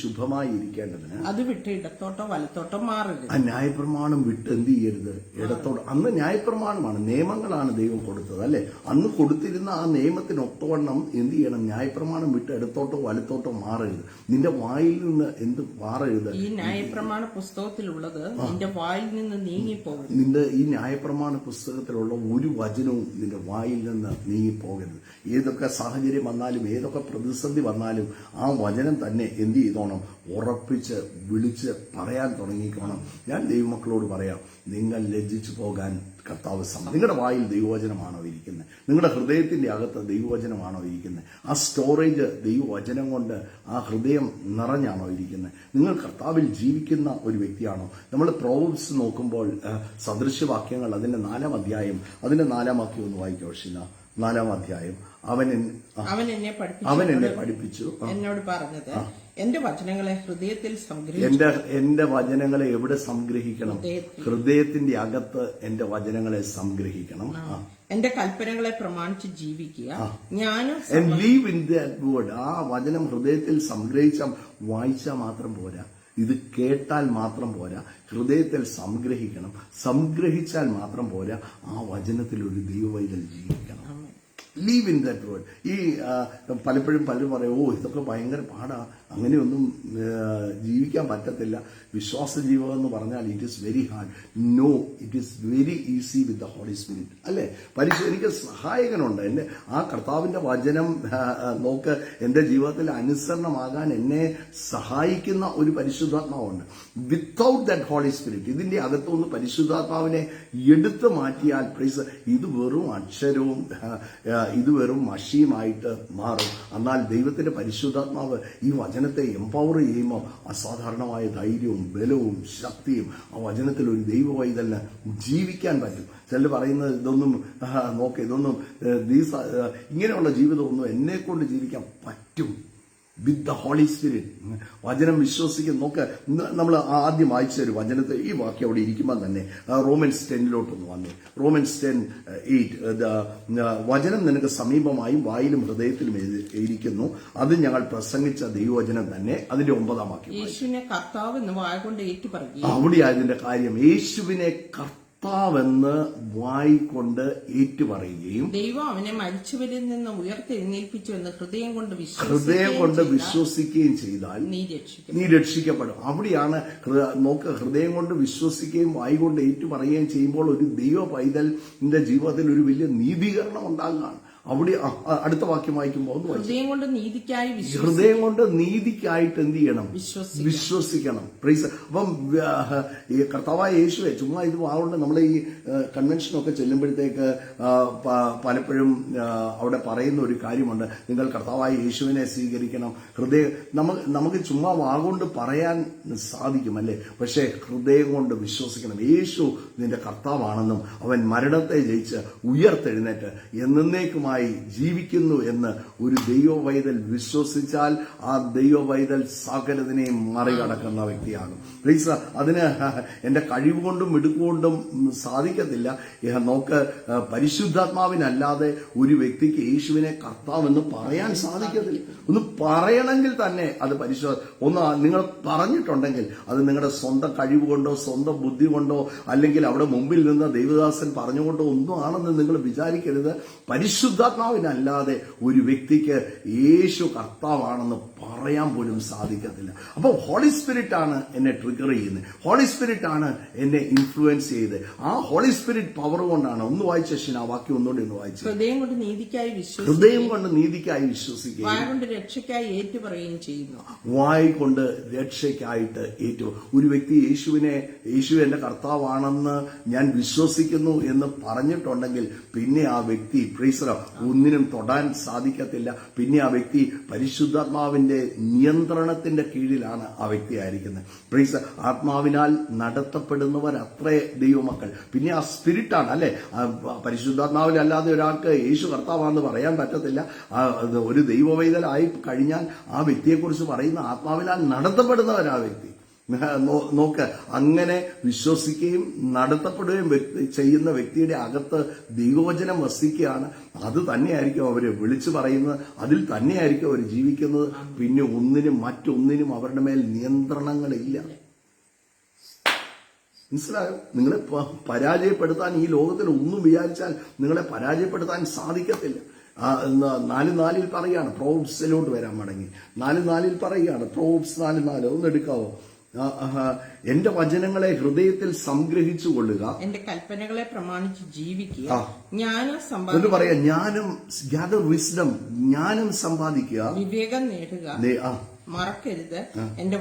B: ശുഭമായിരിക്കേണ്ടതിന് അത് വിട്ട് ഇടത്തോട്ടോ വലത്തോട്ടോ മാറരുത്.
A: ആ ന്യായപ്രമാണം വിട്ട് എന്ത് ചെയ്യരുത്? ഇടത്തോട്ടോ. അന്ന് ന്യായപ്രമാണമാണ്, നിയമങ്ങളാണ് ദൈവം കൊടുത്തത്, അല്ലെ? അന്ന് കൊടുത്തിരുന്ന ആ നിയമത്തിനൊത്തവണ്ണം എന്ത് ചെയ്യണം? ന്യായപ്രമാണം വിട്ട് ഇടത്തോട്ടോ വലത്തോട്ടോ മാറരുത്. നിന്റെ വായിൽ നിന്ന് എന്ത് മാറരുത്?
B: ഈ ന്യായപ്രമാണ പുസ്തകത്തിലുള്ളത് നിന്റെ വായിൽ നിന്ന് നീങ്ങിപ്പോകരുത്.
A: നിന്റെ ഈ ന്യായപ്രമാണ പുസ്തകത്തിലുള്ള ഒരു വചനവും നിന്റെ വായിൽ നിന്ന് നീങ്ങിപ്പോകരുത്. ഏതൊക്കെ സാഹചര്യം വന്നാലും, ഏതൊക്കെ പ്രതിസന്ധി വന്നാലും ആ വചനം തന്നെ എന്ത് ചെയ്തോണം? ഉറപ്പിച്ച് വിളിച്ച് പറയാൻ തുടങ്ങിക്കോണം. ഞാൻ ദൈവമക്കളോട് പറയാം, നിങ്ങൾ ലജ്ജിച്ചു പോകാൻ കർത്താവ് നിങ്ങളുടെ വായിൽ ദൈവവചനമാണോ ഇരിക്കുന്നത്? നിങ്ങളുടെ ഹൃദയത്തിന്റെ അകത്ത് ദൈവവചനമാണോ ഇരിക്കുന്നത്? ആ സ്റ്റോറേജ് ദൈവവചനം കൊണ്ട് ആ ഹൃദയം നിറഞ്ഞാണോ ഇരിക്കുന്നത്? നിങ്ങൾ കർത്താവിൽ ജീവിക്കുന്ന ഒരു വ്യക്തിയാണോ? നമ്മൾ പ്രോവബ്സ് നോക്കുമ്പോൾ സദൃശ്യവാക്യങ്ങൾ അതിന്റെ 4-ാം അധ്യായം അതിന്റെ 4-ാം വാക്യം ഒന്ന് വായിക്കോ ഷിന. 4-ാം അധ്യായം. അവൻ എന്നെ പഠിപ്പിച്ചു,
B: എന്നോട് പറഞ്ഞത്, എന്റെ വചനങ്ങളെ ഹൃദയത്തിൽ
A: എന്റെ വചനങ്ങളെ എവിടെ സംഗ്രഹിക്കണം? ഹൃദയത്തിന്റെ അകത്ത് എന്റെ വചനങ്ങളെ സംഗ്രഹിക്കണം.
B: എന്റെ കൽപ്പനകളെ പ്രമാണിച്ച് ജീവിക്കുക.
A: Leave in that word. ആ വചനം ഹൃദയത്തിൽ വായിച്ചാൽ മാത്രം പോരാ, ഇത് കേട്ടാൽ മാത്രം പോരാ, ഹൃദയത്തിൽ സംഗ്രഹിക്കണം. സംഗ്രഹിച്ചാൽ മാത്രം പോരാ, ആ വചനത്തിൽ ഒരു ദൈവവൈതൽ ജീവിക്കണം. Leave in that word. ഈ പലപ്പോഴും പലരും പറയും, ഇതൊക്കെ ഭയങ്കര പാടാ, അങ്ങനെയൊന്നും ജീവിക്കാൻ പറ്റത്തില്ല. വിശ്വാസ ജീവിതം എന്ന് പറഞ്ഞാൽ it is very hard. No, it is very easy with the Holy Spirit, അല്ലെ? എനിക്ക് സഹായകനുണ്ട്. എന്റെ ആ കർത്താവിന്റെ വചനം നോക്ക്, എന്റെ ജീവിതത്തിൽ അനുസരണമാകാൻ എന്നെ സഹായിക്കുന്ന ഒരു പരിശുദ്ധാത്മാവുണ്ട്. വിത്തൗട്ട് ദാറ്റ് ഹോളി സ്പിരിറ്റ്, ഇതിന്റെ അകത്തുനിന്ന് പരിശുദ്ധാത്മാവിനെ എടുത്തു മാറ്റിയാൽ പ്രൈസ് ഇത് വെറും അക്ഷരവും ഇത് വെറും മഷിയുമായിട്ട് മാറും. എന്നാൽ ദൈവത്തിന്റെ പരിശുദ്ധാത്മാവ് ഈ വചനം വചനത്തെ എംപവർ ചെയ്യുമ്പോൾ അസാധാരണമായ ധൈര്യവും ബലവും ശക്തിയും ആ വചനത്തിൽ ഒരു ദൈവവൈതലിന് ജീവിക്കാൻ പറ്റും. ചിലർ പറയുന്നത് ഇതൊന്നും ഇതൊന്നും ഇങ്ങനെയുള്ള ജീവിതമൊന്നും എന്നെ കൊണ്ട് ജീവിക്കാൻ പറ്റും. With the Holy Spirit. വചനം വിശ്വസിക്കുന്ന നമ്മൾ ആദ്യം വായിച്ച ഒരു വചനത്തെ ഈ വാക്യം അവിടെ ഇരിക്കുമ്പോൾ തന്നെ റോമൻസ് 10 വന്നു. റോമൻസ് 10:8 വചനം നിനക്ക് സമീപമായും വായിലും ഹൃദയത്തിലും ഇരിക്കുന്നു, അത് ഞങ്ങൾ പ്രസംഗിച്ച ദൈവവചനം തന്നെ. അതിന്റെ 9 വാക്യം
B: യേശുവിനെ കർത്താവ് എന്ന് വായ കൊണ്ട് ഏറ്റുപറയുക.
A: അവിടെയാ ഇതിന്റെ കാര്യം. യേശുവിനെ കർത്താവെന്ന് വായിക്കൊണ്ട് ഏറ്റുപറയുകയും
B: ദൈവം അവനെ മരിച്ചവരിൽ നിന്ന് ഉയർത്തെഴുന്നേൽപ്പിച്ചു എന്ന് ഹൃദയം
A: കൊണ്ട് വിശ്വസിക്കുകയും ചെയ്താൽ നീ രക്ഷിക്കപ്പെടും. അവിടെയാണ് ഹൃദയം കൊണ്ട് വിശ്വസിക്കുകയും വായിക്കൊണ്ട് ഏറ്റുപറയുകയും ചെയ്യുമ്പോൾ ഒരു ദൈവ പൈതലിന്റെ ജീവിതത്തിൽ ഒരു വലിയ നീതീകരണം ഉണ്ടാകുകയാണ്. അവിടെ അടുത്ത വാക്യം വായിക്കുമ്പോൾ
B: ഹൃദയം കൊണ്ട്
A: നീതിക്കായിട്ട് എന്ത് ചെയ്യണം? വിശ്വസിക്കണം. പ്രൈസ്. അപ്പം കർത്താവായ യേശുവെ ചുമ്മാ ഇത് വാവുകൊണ്ട് നമ്മളെ ഈ കൺവെൻഷനൊക്കെ ചെല്ലുമ്പോഴത്തേക്ക് പലപ്പോഴും അവിടെ പറയുന്ന ഒരു കാര്യമുണ്ട്, നിങ്ങൾ കർത്താവായ യേശുവിനെ സ്വീകരിക്കണം. നമുക്ക് ചുമ്മാ വാഗുകൊണ്ട് പറയാൻ സാധിക്കും അല്ലേ, പക്ഷേ ഹൃദയം കൊണ്ട് വിശ്വസിക്കണം. യേശു നിന്റെ കർത്താവാണെന്നും അവൻ മരണത്തെ ജയിച്ച് ഉയർത്തെഴുന്നേറ്റ് എന്നേക്കുമായി ജീവിക്കുന്നു എന്ന് ഒരു ദൈവവൈതൽ വിശ്വസിച്ചാൽ ആ ദൈവവൈതൽ സകലതിനെയും മറികടക്കുന്ന വ്യക്തിയാകും. പ്ലീസ്. അതിന് എന്റെ കഴിവ് കൊണ്ടും മിടുക്കുകൊണ്ടും സാധിക്കത്തില്ല. പരിശുദ്ധാത്മാവിനല്ലാതെ ഒരു വ്യക്തിക്ക് യേശുവിനെ കർത്താവെന്ന് പറയാൻ സാധിക്കത്തില്ല. ഒന്ന് പറയണമെങ്കിൽ തന്നെ അത് നിങ്ങൾ പറഞ്ഞിട്ടുണ്ടെങ്കിൽ അത് നിങ്ങളുടെ സ്വന്തം കഴിവ് കൊണ്ടോ സ്വന്തം ബുദ്ധി കൊണ്ടോ അല്ലെങ്കിൽ അവിടെ മുമ്പിൽ നിന്ന് ദൈവദാസൻ പറഞ്ഞുകൊണ്ടോ ഒന്നും ആണെന്ന് നിങ്ങൾ വിചാരിക്കരുത്. പരിശുദ്ധാത്മാവിനല്ലാതെ ഒരു വ്യക്തിക്ക് യേശു കർത്താവാണെന്ന് പറയാൻ പോലും സാധിക്കത്തില്ല. അപ്പോൾ ഹോളി സ്പിരിറ്റ് ആണ് എന്നെ ട്രിഗർ ചെയ്യുന്നത്, ഹോളി സ്പിരിറ്റ് ആണ് എന്നെ ഇൻഫ്ലുവൻസ് ചെയ്ത്. ആ ഹോളി സ്പിരിറ്റ് പവർ കൊണ്ടാണ്. ഒന്ന് വായിച്ച ആ വാക്യം ഒന്നുകൂടി ഒന്ന് വായിച്ചു.
B: ഹൃദയം കൊണ്ട് നീതിക്കായി വിശ്വസിക്കുകയും വായ കൊണ്ട് രക്ഷയ്ക്കായി ഏറ്റുപറയുകയും ചെയ്യുന്നു.
A: വായ കൊണ്ട് രക്ഷയ്ക്കായിട്ട് ഒരു വ്യക്തി യേശു എന്റെ കർത്താവാണെന്ന് ഞാൻ വിശ്വസിക്കുന്നു എന്ന് പറഞ്ഞിട്ടുണ്ടെങ്കിൽ പിന്നെ ആ വ്യക്തി ഒന്നിനും തൊടാൻ സാധിക്കത്തില്ല. പിന്നെ ആ വ്യക്തി പരിശുദ്ധാത്മാവിന്റെ നിയന്ത്രണത്തിന്റെ കീഴിലാണ് ആ വ്യക്തി ആയിരിക്കുന്നത്. പ്രൈസ്. ആത്മാവിനാൽ നടത്തപ്പെടുന്നവർ അത്രേ ദൈവമക്കൾ. പിന്നെ ആ സ്പിരിറ്റാണ് അല്ലെ. പരിശുദ്ധാത്മാവിലല്ലാതെ ഒരാൾക്ക് യേശു കർത്താവാണെന്ന് പറയാൻ പറ്റത്തില്ല. ഒരു ദൈവവൈതലായി കഴിഞ്ഞാൽ ആ വ്യക്തിയെക്കുറിച്ച് പറയുന്ന ആത്മാവിനാൽ നടത്തപ്പെടുന്നവരാ വ്യക്തി. നോക്ക്, അങ്ങനെ വിശ്വസിക്കുകയും നടത്തപ്പെടുകയും ചെയ്യുന്ന വ്യക്തിയുടെ അകത്ത് ദൈവവചനം വസിക്കുകയാണ്. അത് തന്നെയായിരിക്കും അവര് വിളിച്ചു പറയുന്നത്, അതിൽ തന്നെയായിരിക്കും അവർ ജീവിക്കുന്നത്. പിന്നെ മറ്റൊന്നിനും അവരുടെ മേൽ നിയന്ത്രണങ്ങളില്ല. മനസ്സിലായോ? നിങ്ങളെ പരാജയപ്പെടുത്താൻ ഈ ലോകത്തിൽ ഒന്നും വിചാരിച്ചാൽ നിങ്ങളെ പരാജയപ്പെടുത്താൻ സാധിക്കത്തില്ല. 4:4 പറയുകയാണ്. പ്രോബ്സിലോട്ട് വരാൻ മടങ്ങി 4:4 പറയുകയാണ്. പ്രോബ്സ് 4:4 ഒന്ന് എടുക്കാവോ? എന്റെ വചനങ്ങളെ ഹൃദയത്തിൽ സംഗ്രഹിച്ചു കൊള്ളുക,
B: എന്റെ കൽപ്പനകളെ പ്രമാണിച്ച് ജീവിക്കുക,
A: ഗ്യാദർ വിസ്ഡം, ജ്ഞാനം സമ്പാദിക്കുക,
B: വിവേകം നേടുക, മറക്കരുത് എന്റെ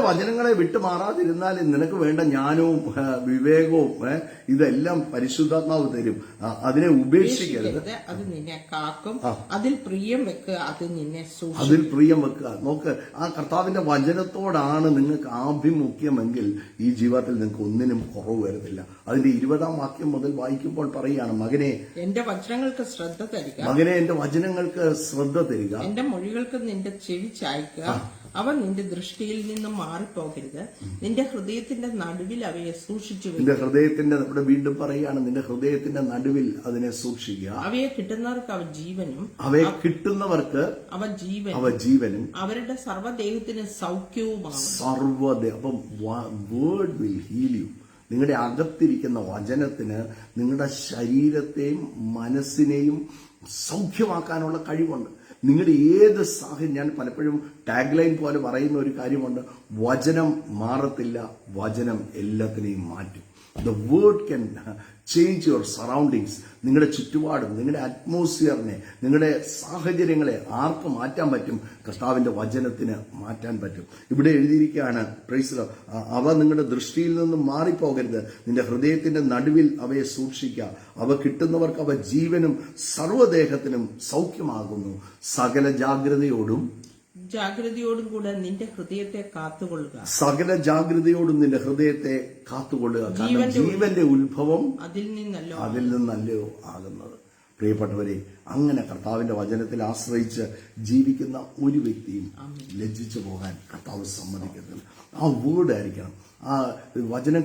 B: വചനങ്ങളെ
A: വിട്ടുമാറാതിരുന്നാൽ നിനക്ക് വേണ്ട ജ്ഞാനവും വിവേകവും ഇതെല്ലാം പരിശുദ്ധാത്മാവ് തരും. അതിനെ ഉപേക്ഷിക്കരുത്.
B: അത് നിന്നെ കാക്കും. അതിൽ പ്രിയം വെക്കുക, അത് നിന്നെ
A: വെക്കുക. നോക്ക്, ആ കർത്താവിന്റെ വചനത്തോടാണ് നിങ്ങൾക്ക് ആഭിമുഖ്യമെങ്കിൽ ഈ ജീവിതത്തിൽ നിങ്ങൾക്ക് ഒന്നിനും കുറവ് വരുന്നില്ല. അതിന്റെ 20-ാം വാക്യം മുതൽ വായിക്കുമ്പോൾ പറയുകയാണ്, മകനെ
B: എന്റെ വചനങ്ങൾക്ക് ശ്രദ്ധ തരിക, എന്റെ മൊഴികൾക്ക് നിന്റെ ചെവി ചായ്ക്കുക. അവ നിന്റെ ദൃഷ്ടിയിൽ നിന്നും മാറിപ്പോകരുത്. നിന്റെ ഹൃദയത്തിന്റെ നടുവിൽ അവയെ സൂക്ഷിച്ചു
A: ഇവിടെ വീണ്ടും പറയുകയാണ്, നിന്റെ ഹൃദയത്തിന്റെ നടുവിൽ അതിനെ സൂക്ഷിക്കുക.
B: അവയെ കിട്ടുന്നവർക്ക് അവ ജീവനും അവരുടെ സർവ്വദേഹത്തിന് സൗഖ്യവുമാണ്.
A: അപ്പം വേർഡ് വിൽ ഹീൽ യു. നിങ്ങളുടെ അകത്തിരിക്കുന്ന വചനത്തിന് നിങ്ങളുടെ ശരീരത്തെയും മനസ്സിനെയും സൗഖ്യമാക്കാനുള്ള കഴിവുണ്ട്. നിങ്ങളുടെ ഏത് സാഹചര്യം, ഞാൻ പലപ്പോഴും ടാഗ് ലൈൻ പോലെ പറയുന്ന ഒരു കാര്യമുണ്ട്, വചനം മാറത്തില്ല, വചനം എല്ലാത്തിനെയും മാറ്റും. The word can change your surroundings. നിങ്ങളുടെ ചുറ്റുപാടും നിങ്ങളുടെ അറ്റ്മോസ്ഫിയറിനെ, നിങ്ങളുടെ സാഹചര്യങ്ങളെ ആർക്ക് മാറ്റാൻ പറ്റും? കർത്താവിന്റെ വചനത്തിന് മാറ്റാൻ പറ്റും. ഇവിടെ എഴുതിയിരിക്കുകയാണ്, പ്രൈസ് ദി ലോർഡ്, അവ നിങ്ങളുടെ ദൃഷ്ടിയിൽ നിന്നും മാറിപ്പോകരുത്. നിന്റെ ഹൃദയത്തിന്റെ നടുവിൽ അവയെ സൂക്ഷിക്കുക. അവ കിട്ടുന്നവർക്ക് അവ ജീവനും സർവ്വദേഹത്തിനും സൗഖ്യമാകുന്നു. സകല ജാഗ്രതയോടും
B: ജാഗ്രതയോടും കൂടെ നിന്റെ ഹൃദയത്തെ കാത്തുകൊള്ളുക.
A: സകല ജാഗ്രതയോടും നിന്റെ ഹൃദയത്തെ കാത്തുകൊള്ളുക. കാരണം ജീവന്റെ ഉത്ഭവം
B: അതിൽ
A: നിന്നല്ലയോ ആകുന്നത്. പ്രിയപ്പെട്ടവരെ, അങ്ങനെ കർത്താവിന്റെ വചനത്തിൽ ആശ്രയിച്ച് ജീവിക്കുന്ന ഒരു വ്യക്തിയും ലജ്ജിച്ചു പോകാൻ കർത്താവ് സമ്മതിക്കത്തില്ല. ആ വേർഡ് ആയിരിക്കണം, ആ വചനം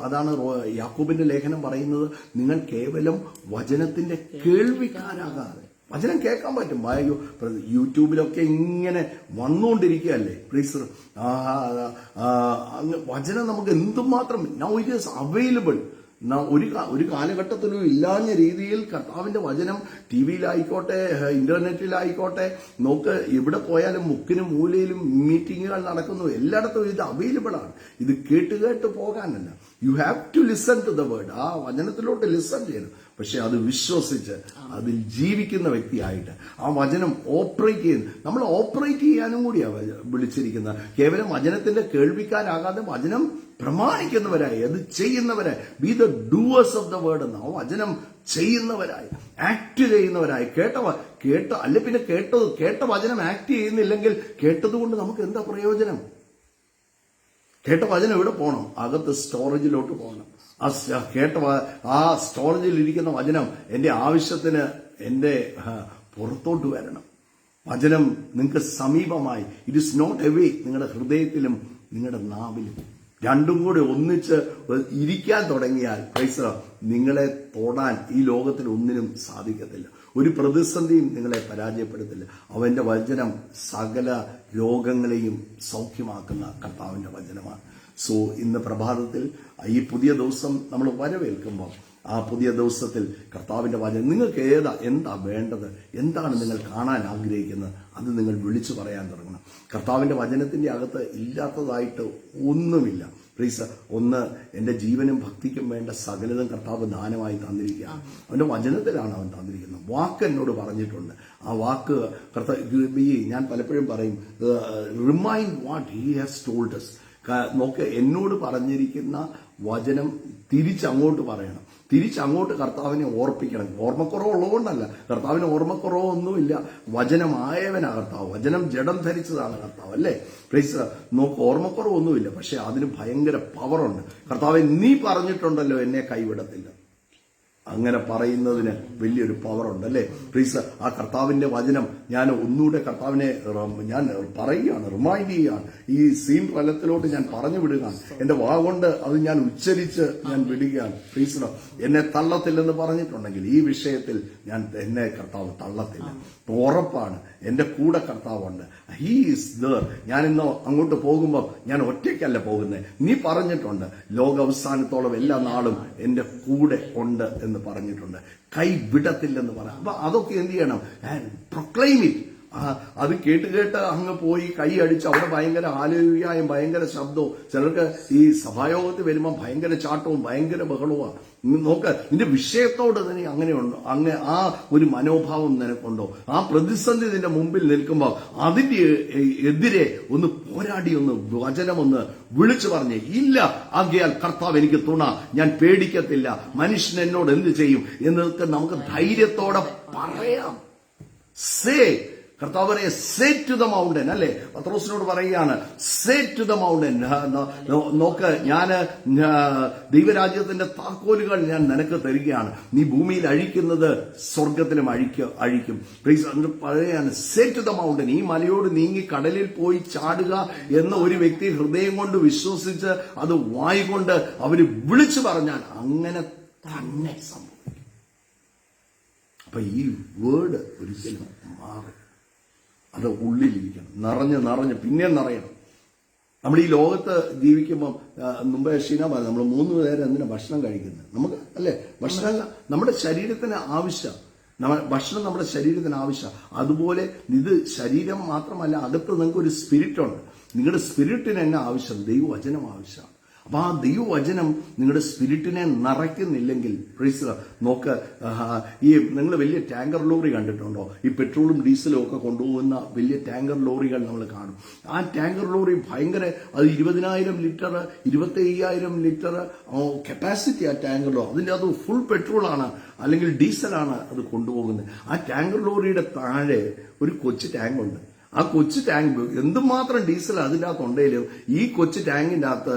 A: അതാണ് യാക്കോബിന്റെ ലേഖനം പറയുന്നത്, നിങ്ങൾ കേവലം വചനത്തിന്റെ കേൾവിക്കാരാകാതെ. വചനം കേൾക്കാൻ പറ്റും, യൂട്യൂബിലൊക്കെ ഇങ്ങനെ വന്നുകൊണ്ടിരിക്കുകയല്ലേ. പ്ലീസ്, വചനം നമുക്ക് എന്തുമാത്രം നൗ ഇറ്റ് ഈസ് അവൈലബിൾ. ഒരു കാലഘട്ടത്തിലും ഇല്ലാഞ്ഞ രീതിയിൽ കർത്താവിന്റെ വചനം ടി വിയിലായിക്കോട്ടെ, ഇന്റർനെറ്റിലായിക്കോട്ടെ, നോക്ക് എവിടെ പോയാലും മുക്കിനും മൂലയിലും മീറ്റിങ്ങുകൾ നടക്കുന്നു, എല്ലായിടത്തും ഇത് അവൈലബിൾ ആണ്. ഇത് കേട്ട് പോകാനല്ല, you have to listen to the word. ആ വചനത്തിലോട്ട് ലിസൺ ചെയ്യണം. പക്ഷെ അത് വിശ്വസിച്ച് അതിൽ ജീവിക്കുന്ന വ്യക്തിയായിട്ട് ആ വചനം ഓപ്പറേറ്റ് ചെയ്യുന്നു. നമ്മൾ ഓപ്പറേറ്റ് ചെയ്യാനും കൂടിയാണ് വിളിച്ചിരിക്കുന്നത്. കേവലം വചനത്തിന്റെ കേൾവിക്കാരാകാതെ വചനം പ്രമാണിക്കുന്നവരായി, അത് ചെയ്യുന്നവരായി. Be the doers of the word എന്ന ആ വചനം ചെയ്യുന്നവരായി, ആക്ട് ചെയ്യുന്നവരായി. അല്ലെ പിന്നെ കേട്ട വചനം ആക്ട് ചെയ്യുന്നില്ലെങ്കിൽ കേട്ടതുകൊണ്ട് നമുക്ക് എന്താ പ്രയോജനം? കേട്ട വചനം എവിടെ പോകണം? അകത്ത് സ്റ്റോറേജിലോട്ട് പോകണം. ആ സ്റ്റോറേജിൽ ഇരിക്കുന്ന വചനം എന്റെ ആവശ്യത്തിന് എന്റെ പുറത്തോട്ട് വരണം. വചനം നിങ്ങൾക്ക് സമീപമായി, ഇറ്റ് ഇസ് നോട്ട് എവേ, നിങ്ങളുടെ ഹൃദയത്തിലും നിങ്ങളുടെ നാവിലും രണ്ടും കൂടി ഒന്നിച്ച് ഇരിക്കാൻ തുടങ്ങിയാൽ നിങ്ങളെ തൊടാൻ ഈ ലോകത്തിൽ ഒന്നിനും സാധിക്കത്തില്ല. ഒരു പ്രതിസന്ധിയും നിങ്ങളെ പരാജയപ്പെടുത്തില്ല. അവന്റെ വചനം സകല രോഗങ്ങളെയും സൗഖ്യമാക്കുന്ന കർത്താവിന്റെ വചനമാണ്. സോ ഇന്ന് പ്രഭാതത്തിൽ ഈ പുതിയ ദിവസം നമ്മൾ വരവേൽക്കുമ്പോൾ ആ പുതിയ ദിവസത്തിൽ കർത്താവിന്റെ വചനം നിങ്ങൾക്ക് എന്താ വേണ്ടത്, എന്താണ് നിങ്ങൾ കാണാൻ ആഗ്രഹിക്കുന്നത്, അത് നിങ്ങൾ വിളിച്ചു പറയാൻ തുടങ്ങണം. കർത്താവിന്റെ വചനത്തിന്റെ അകത്ത് ഇല്ലാത്തതായിട്ട് ഒന്നുമില്ല. പ്ലീസ്, ഒന്ന്, എന്റെ ജീവനും ഭക്തിക്കും വേണ്ട സകലതും കർത്താവ് ദാനമായി തന്നിരിക്കുകയാണ്. അവന്റെ വചനത്തിലാണ് അവൻ തന്നിരിക്കുന്നത്. വാക്ക് എന്നോട് പറഞ്ഞിട്ടുണ്ട്. ആ വാക്ക് ഞാൻ പലപ്പോഴും പറയും, remind what he has told us. നോക്ക്, എന്നോട് പറഞ്ഞിരിക്കുന്ന വചനം തിരിച്ചങ്ങോട്ട് പറയണം, തിരിച്ചങ്ങോട്ട് കർത്താവിനെ ഓർപ്പിക്കണം. ഓർമ്മക്കുറവുള്ളതുകൊണ്ടല്ല, കർത്താവിന് ഓർമ്മക്കുറവൊന്നുമില്ല. വചനമായവനാ കർത്താവ്, വചനം ജഡം ധരിച്ചതാണ് കർത്താവ്, അല്ലേ? പ്ലീസ് നോക്ക്, ഓർമ്മക്കുറവൊന്നുമില്ല, പക്ഷെ അതിന് ഭയങ്കര പവറുണ്ട്. കർത്താവെ, നീ പറഞ്ഞിട്ടുണ്ടല്ലോ എന്നെ കൈവിടത്തില്ല. അങ്ങനെ പറയുന്നതിന് വലിയൊരു പവറുണ്ട്, അല്ലേ? പ്ലീസ്, ആ കർത്താവിന്റെ വചനം ഞാൻ ഒന്നുകൂടെ കർത്താവിനെ ഞാൻ പറയുകയാണ്, റിമൈൻഡ് ചെയ്യുകയാണ്. ഈ സീൻ തലത്തിലോട്ട് ഞാൻ പറഞ്ഞു വിടുകയാണ്. എന്റെ വാ കൊണ്ട് അത് ഞാൻ ഉച്ചരിച്ച് ഞാൻ വിടുകയാണ്. പ്ലീസ്, എന്നെ തള്ളത്തില്ലെന്ന് പറഞ്ഞിട്ടുണ്ടെങ്കിൽ ഈ വിഷയത്തിൽ എന്നെ കർത്താവ് തള്ളത്തില്ല. ഉറപ്പാണ്, എന്റെ കൂടെ കർത്താവുണ്ട്. He is there. ഞാൻ ഇന്ന് അങ്ങോട്ട് പോകുമ്പോൾ ഞാൻ ഒറ്റയ്ക്കല്ല പോകുന്നത്. നീ പറഞ്ഞിട്ടുണ്ട് ലോക അവസാനത്തോളം എല്ലാ നാളും എന്റെ കൂടെ ഉണ്ട് എന്ന് പറഞ്ഞിട്ടുണ്ട്. കൈ വിടത്തില്ലെന്ന് പറയാം. അപ്പൊ അതൊക്കെ എന്ത് ചെയ്യണം? Proclaim it. അത് കേട്ട് അങ്ങ് പോയി കൈ അടിച്ച് അവിടെ ഭയങ്കര ആലോചിക്കായും ഭയങ്കര ശബ്ദവും, ചിലർക്ക് ഈ സഭായോഗത്തിൽ വരുമ്പോൾ ഭയങ്കര ചാട്ടവും ഭയങ്കര ബഹളവുമാണ്. നോക്ക്, നിന്റെ വിഷയത്തോട് തന്നെ അങ്ങനെയുണ്ടോ? ആ ഒരു മനോഭാവം നിനക്കുണ്ടോ? ആ പ്രതിസന്ധി നിന്റെ മുമ്പിൽ നിൽക്കുമ്പോൾ അതിന്റെ എതിരെ ഒന്ന് പോരാടി, ഒന്ന് വചനമൊന്ന് വിളിച്ചു പറഞ്ഞേ, ഇല്ല ആകയാൽ കർത്താവ് എനിക്ക് തുണ, ഞാൻ പേടിക്കത്തില്ല, മനുഷ്യൻ എന്നോട് എന്ത് ചെയ്യും എന്നൊക്കെ നമുക്ക് ധൈര്യത്തോടെ പറയാം. സേ കർത്താവനെ, സേ ടു ദ മൗണ്ടൻ, അല്ലെ? പത്രോസിനോട് പറയുകയാണ്, സേ ടു ദ മൗണ്ടൻ. നോക്ക്, ഞാന് ദൈവരാജ്യത്തിന്റെ താക്കോലുകൾ ഞാൻ നിനക്ക് തരികയാണ്. നീ ഭൂമിയിൽ അഴിക്കുന്നത് സ്വർഗത്തിലും അഴിക്കും. പറയുകയാണ്, സേ ടു ദ മൗണ്ടൻ. ഈ മലയോട് നീങ്ങി കടലിൽ പോയി ചാടുക എന്ന് ഒരു വ്യക്തി ഹൃദയം കൊണ്ട് വിശ്വസിച്ച് അത് വായിക്കൊണ്ട് അവര് വിളിച്ചു പറഞ്ഞാൽ അങ്ങനെ തന്നെ സംഭവിക്കും. അപ്പൊ ഈ വേർഡ് ഒരിക്കലും മാറും. അത് ഉള്ളിലിരിക്കണം, നിറഞ്ഞ് പിന്നെ നിറയണം. നമ്മൾ ഈ ലോകത്ത് ജീവിക്കുമ്പം മുമ്പേ ഷീന പറഞ്ഞു, നമ്മൾ 3 നേരം എന്തിനാ ഭക്ഷണം കഴിക്കുന്നത്? നമുക്ക്, അല്ലേ? ഭക്ഷണം നമ്മുടെ ശരീരത്തിന് ആവശ്യം, ഭക്ഷണം നമ്മുടെ ശരീരത്തിന് ആവശ്യം. അതുപോലെ ഇത് ശരീരം മാത്രമല്ല, അകത്ത് നിങ്ങൾക്ക് ഒരു സ്പിരിറ്റ് ഉണ്ട്. നിങ്ങളുടെ സ്പിരിറ്റിന് തന്നെ ആവശ്യം ദൈവവചനം ആവശ്യമാണ്. അപ്പൊ ആ ദൈവവചനം നിങ്ങളുടെ സ്പിരിറ്റിനെ നിറയ്ക്കുന്നില്ലെങ്കിൽ, നോക്ക്, ഈ നിങ്ങൾ വലിയ ടാങ്കർ ലോറി കണ്ടിട്ടുണ്ടോ? ഈ പെട്രോളും ഡീസലും ഒക്കെ കൊണ്ടുപോകുന്ന വലിയ ടാങ്കർ ലോറികൾ നമ്മൾ കാണും. ആ ടാങ്കർ ലോറി ഭയങ്കര, അത് 20,000 ലിറ്റർ 25,000 ലിറ്റർ കപ്പാസിറ്റി ആ ടാങ്കർ ലോറി. അതിൻ്റെ അത് ഫുൾ പെട്രോളാണ് അല്ലെങ്കിൽ ഡീസലാണ് അത് കൊണ്ടുപോകുന്നത്. ആ ടാങ്കർ ലോറിയുടെ താഴെ ഒരു കൊച്ചു ടാങ്ക് ഉണ്ട്. ആ കൊച്ചു ടാങ്ക് എന്തുമാത്രം ഡീസൽ അതിൻ്റെ അകത്ത് ഉണ്ടെങ്കിലും ഈ കൊച്ചു ടാങ്കിൻ്റെ അകത്ത്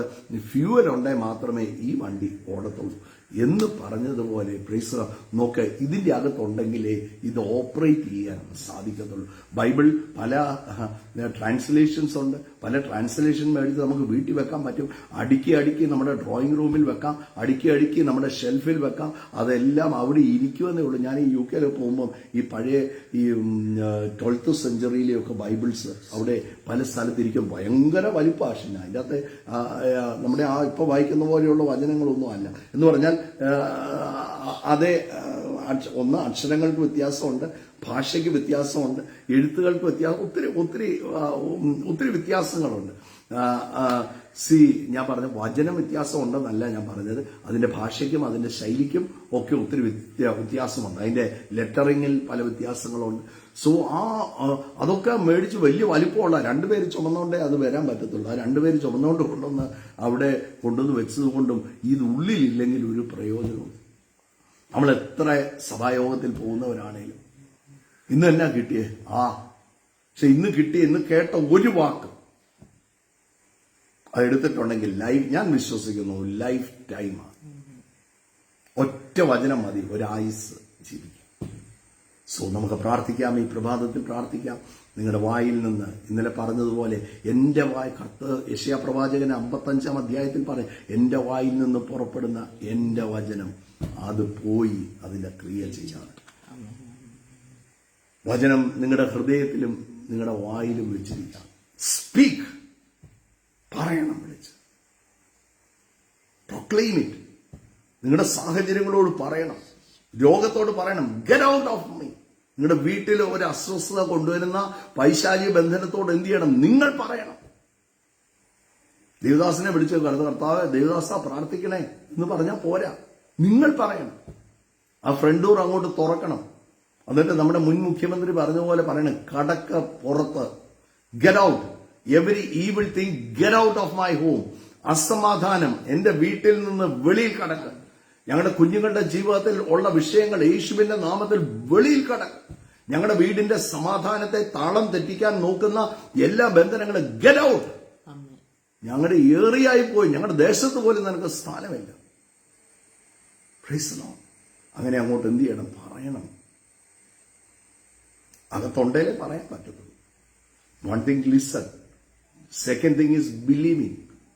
A: ഫ്യൂവൽ ഉണ്ടെങ്കിൽ മാത്രമേ ഈ വണ്ടി ഓടത്തുള്ളൂ എന്ന് പറഞ്ഞതുപോലെ പ്രൈസ് നോക്ക്, ഇതിന്റെ അകത്തുണ്ടെങ്കിലേ ഇത് ഓപ്പറേറ്റ് ചെയ്യാൻ സാധിക്കത്തുള്ളൂ. ബൈബിൾ പല ട്രാൻസ്ലേഷൻസ് ഉണ്ട്. പല ട്രാൻസ്ലേഷൻ മേടിച്ച് നമുക്ക് വീട്ടിൽ വെക്കാൻ പറ്റും. അടുക്കി നമ്മുടെ ഡ്രോയിങ് റൂമിൽ വെക്കാം, അടുക്കി നമ്മുടെ ഷെൽഫിൽ വെക്കാം. അതെല്ലാം അവിടെ ഇരിക്കുമെന്നേ ഉള്ളൂ. ഞാൻ ഈ UK പോകുമ്പം ഈ പഴയ ഈ 12th സെഞ്ചുറിയിലെയൊക്കെ ബൈബിൾസ് അവിടെ പല സ്ഥലത്തിരിക്കും. ഭയങ്കര വലിപ്പാഷൻ. അതിൻ്റെ അകത്ത് നമ്മുടെ ആ ഇപ്പൊ വായിക്കുന്ന പോലെയുള്ള വചനങ്ങളൊന്നും അല്ല. എന്ന് പറഞ്ഞാൽ അതേ ഒന്ന് അക്ഷരങ്ങൾക്ക് വ്യത്യാസമുണ്ട്, ഭാഷയ്ക്ക് വ്യത്യാസമുണ്ട്, എഴുത്തുകൾക്ക് വ്യത്യാസം, ഒത്തിരി വ്യത്യാസങ്ങളുണ്ട്. ഞാൻ പറഞ്ഞ വചനം വ്യത്യാസം ഉണ്ടെന്നല്ല ഞാൻ പറഞ്ഞത്, അതിന്റെ ഭാഷയ്ക്കും അതിന്റെ ശൈലിക്കും ഒക്കെ ഒത്തിരി വ്യത്യാസമുണ്ട്. അതിന്റെ ലെറ്ററിങ്ങിൽ പല വ്യത്യാസങ്ങളുണ്ട്. സോ അതൊക്കെ മേടിച്ച് വലിയ വലിപ്പമുള്ള 2 പേര് ചുമന്നുകൊണ്ടേ അത് വരാൻ പറ്റത്തുള്ളൂ. ആ 2 പേര് ചുമന്നുകൊണ്ട് കൊണ്ടുവന്ന് അവിടെ കൊണ്ടുവന്ന് വെച്ചതുകൊണ്ടും ഇത് ഉള്ളിലില്ലെങ്കിൽ ഒരു പ്രയോജനവും. നമ്മൾ എത്ര സഭായോഗത്തിൽ പോകുന്നവരാണേലും ഇന്ന് എന്നാ കിട്ടിയേ? പക്ഷെ ഇന്ന് കേട്ട ഒരു വാക്ക് അതെടുത്തിട്ടുണ്ടെങ്കിൽ ഞാൻ വിശ്വസിക്കുന്നു ലൈഫ് ടൈമാണ്. ഒറ്റ വചനം മതി ഒരായുസ് ജീവിക്കാൻ. സോ നമുക്ക് പ്രാർത്ഥിക്കാം, ഈ പ്രഭാതത്തിൽ പ്രാർത്ഥിക്കാം. നിങ്ങളുടെ വായിൽ നിന്ന് ഇന്നലെ പറഞ്ഞതുപോലെ എന്റെ വായ യെശയ്യാ പ്രവാചകൻ 55-ാം അധ്യായത്തിൽ പറയും, എന്റെ വായിൽ നിന്ന് പുറപ്പെടുന്ന എന്റെ വചനം അത് പോയി അതിന്റെ ക്രിയ ചെയ്യാണ്. വചനം നിങ്ങളുടെ ഹൃദയത്തിലും നിങ്ങളുടെ വായിലും വെച്ചിരിക്കാം. സ്പീക്ക്, പറയണം, വിളിച്ച് പ്രൊക്ലെയിം ഇറ്റ്. നിങ്ങളുടെ സാഹചര്യങ്ങളോട് പറയണം, രോഗത്തോട് പറയണം, ഗെറ്റ് ഔട്ട് ഓഫ് മീ. നിങ്ങളുടെ വീട്ടിൽ ഒരു അസ്വസ്ഥത കൊണ്ടുവരുന്ന പൈശാചിക ബന്ധനത്തോട് എന്ത് ചെയ്യണം? നിങ്ങൾ പറയണം. ദേവദാസിനെ വിളിച്ചു കർത്താവ്, ദേവദാസ പ്രാർത്ഥിക്കണേ എന്ന് പറഞ്ഞാൽ പോരാ, നിങ്ങൾ പറയണം. ആ ഫ്രണ്ട് ഡോർ അങ്ങോട്ട് തുറക്കണം. എന്നിട്ട് നമ്മുടെ മുൻ മുഖ്യമന്ത്രി പറഞ്ഞ പോലെ പറയണം, കടക്ക പുറത്ത്, get out every evil thing, get out of my home. അസമാധാനം എന്റെ വീട്ടിൽ നിന്ന് വെളിയിൽ കടക്കുക. ഞങ്ങളുടെ കുഞ്ഞുങ്ങളുടെ ജീവിതത്തിൽ ഉള്ള വിഷയങ്ങൾ യേശുവിന്റെ നാമത്തിൽ വെളിയിൽ കടക്കുക. ഞങ്ങളുടെ വീടിന്റെ സമാധാനത്തെ താളം തെറ്റിക്കാൻ നോക്കുന്ന എല്ലാ ബന്ധനങ്ങളും ഗെറ്റ് ഔട്ട്. ഞങ്ങളുടെ ഏറിയായി പോയി, ഞങ്ങളുടെ ദേശത്ത് പോലും നിനക്ക് സ്ഥാനമില്ല. അങ്ങനെ അങ്ങോട്ട് എന്ത് ചെയ്യണം? പറയണം. അകത്തൊണ്ടേലേ പറയാൻ പറ്റത്തുള്ളൂ. One thing, listen. Second thing is believing.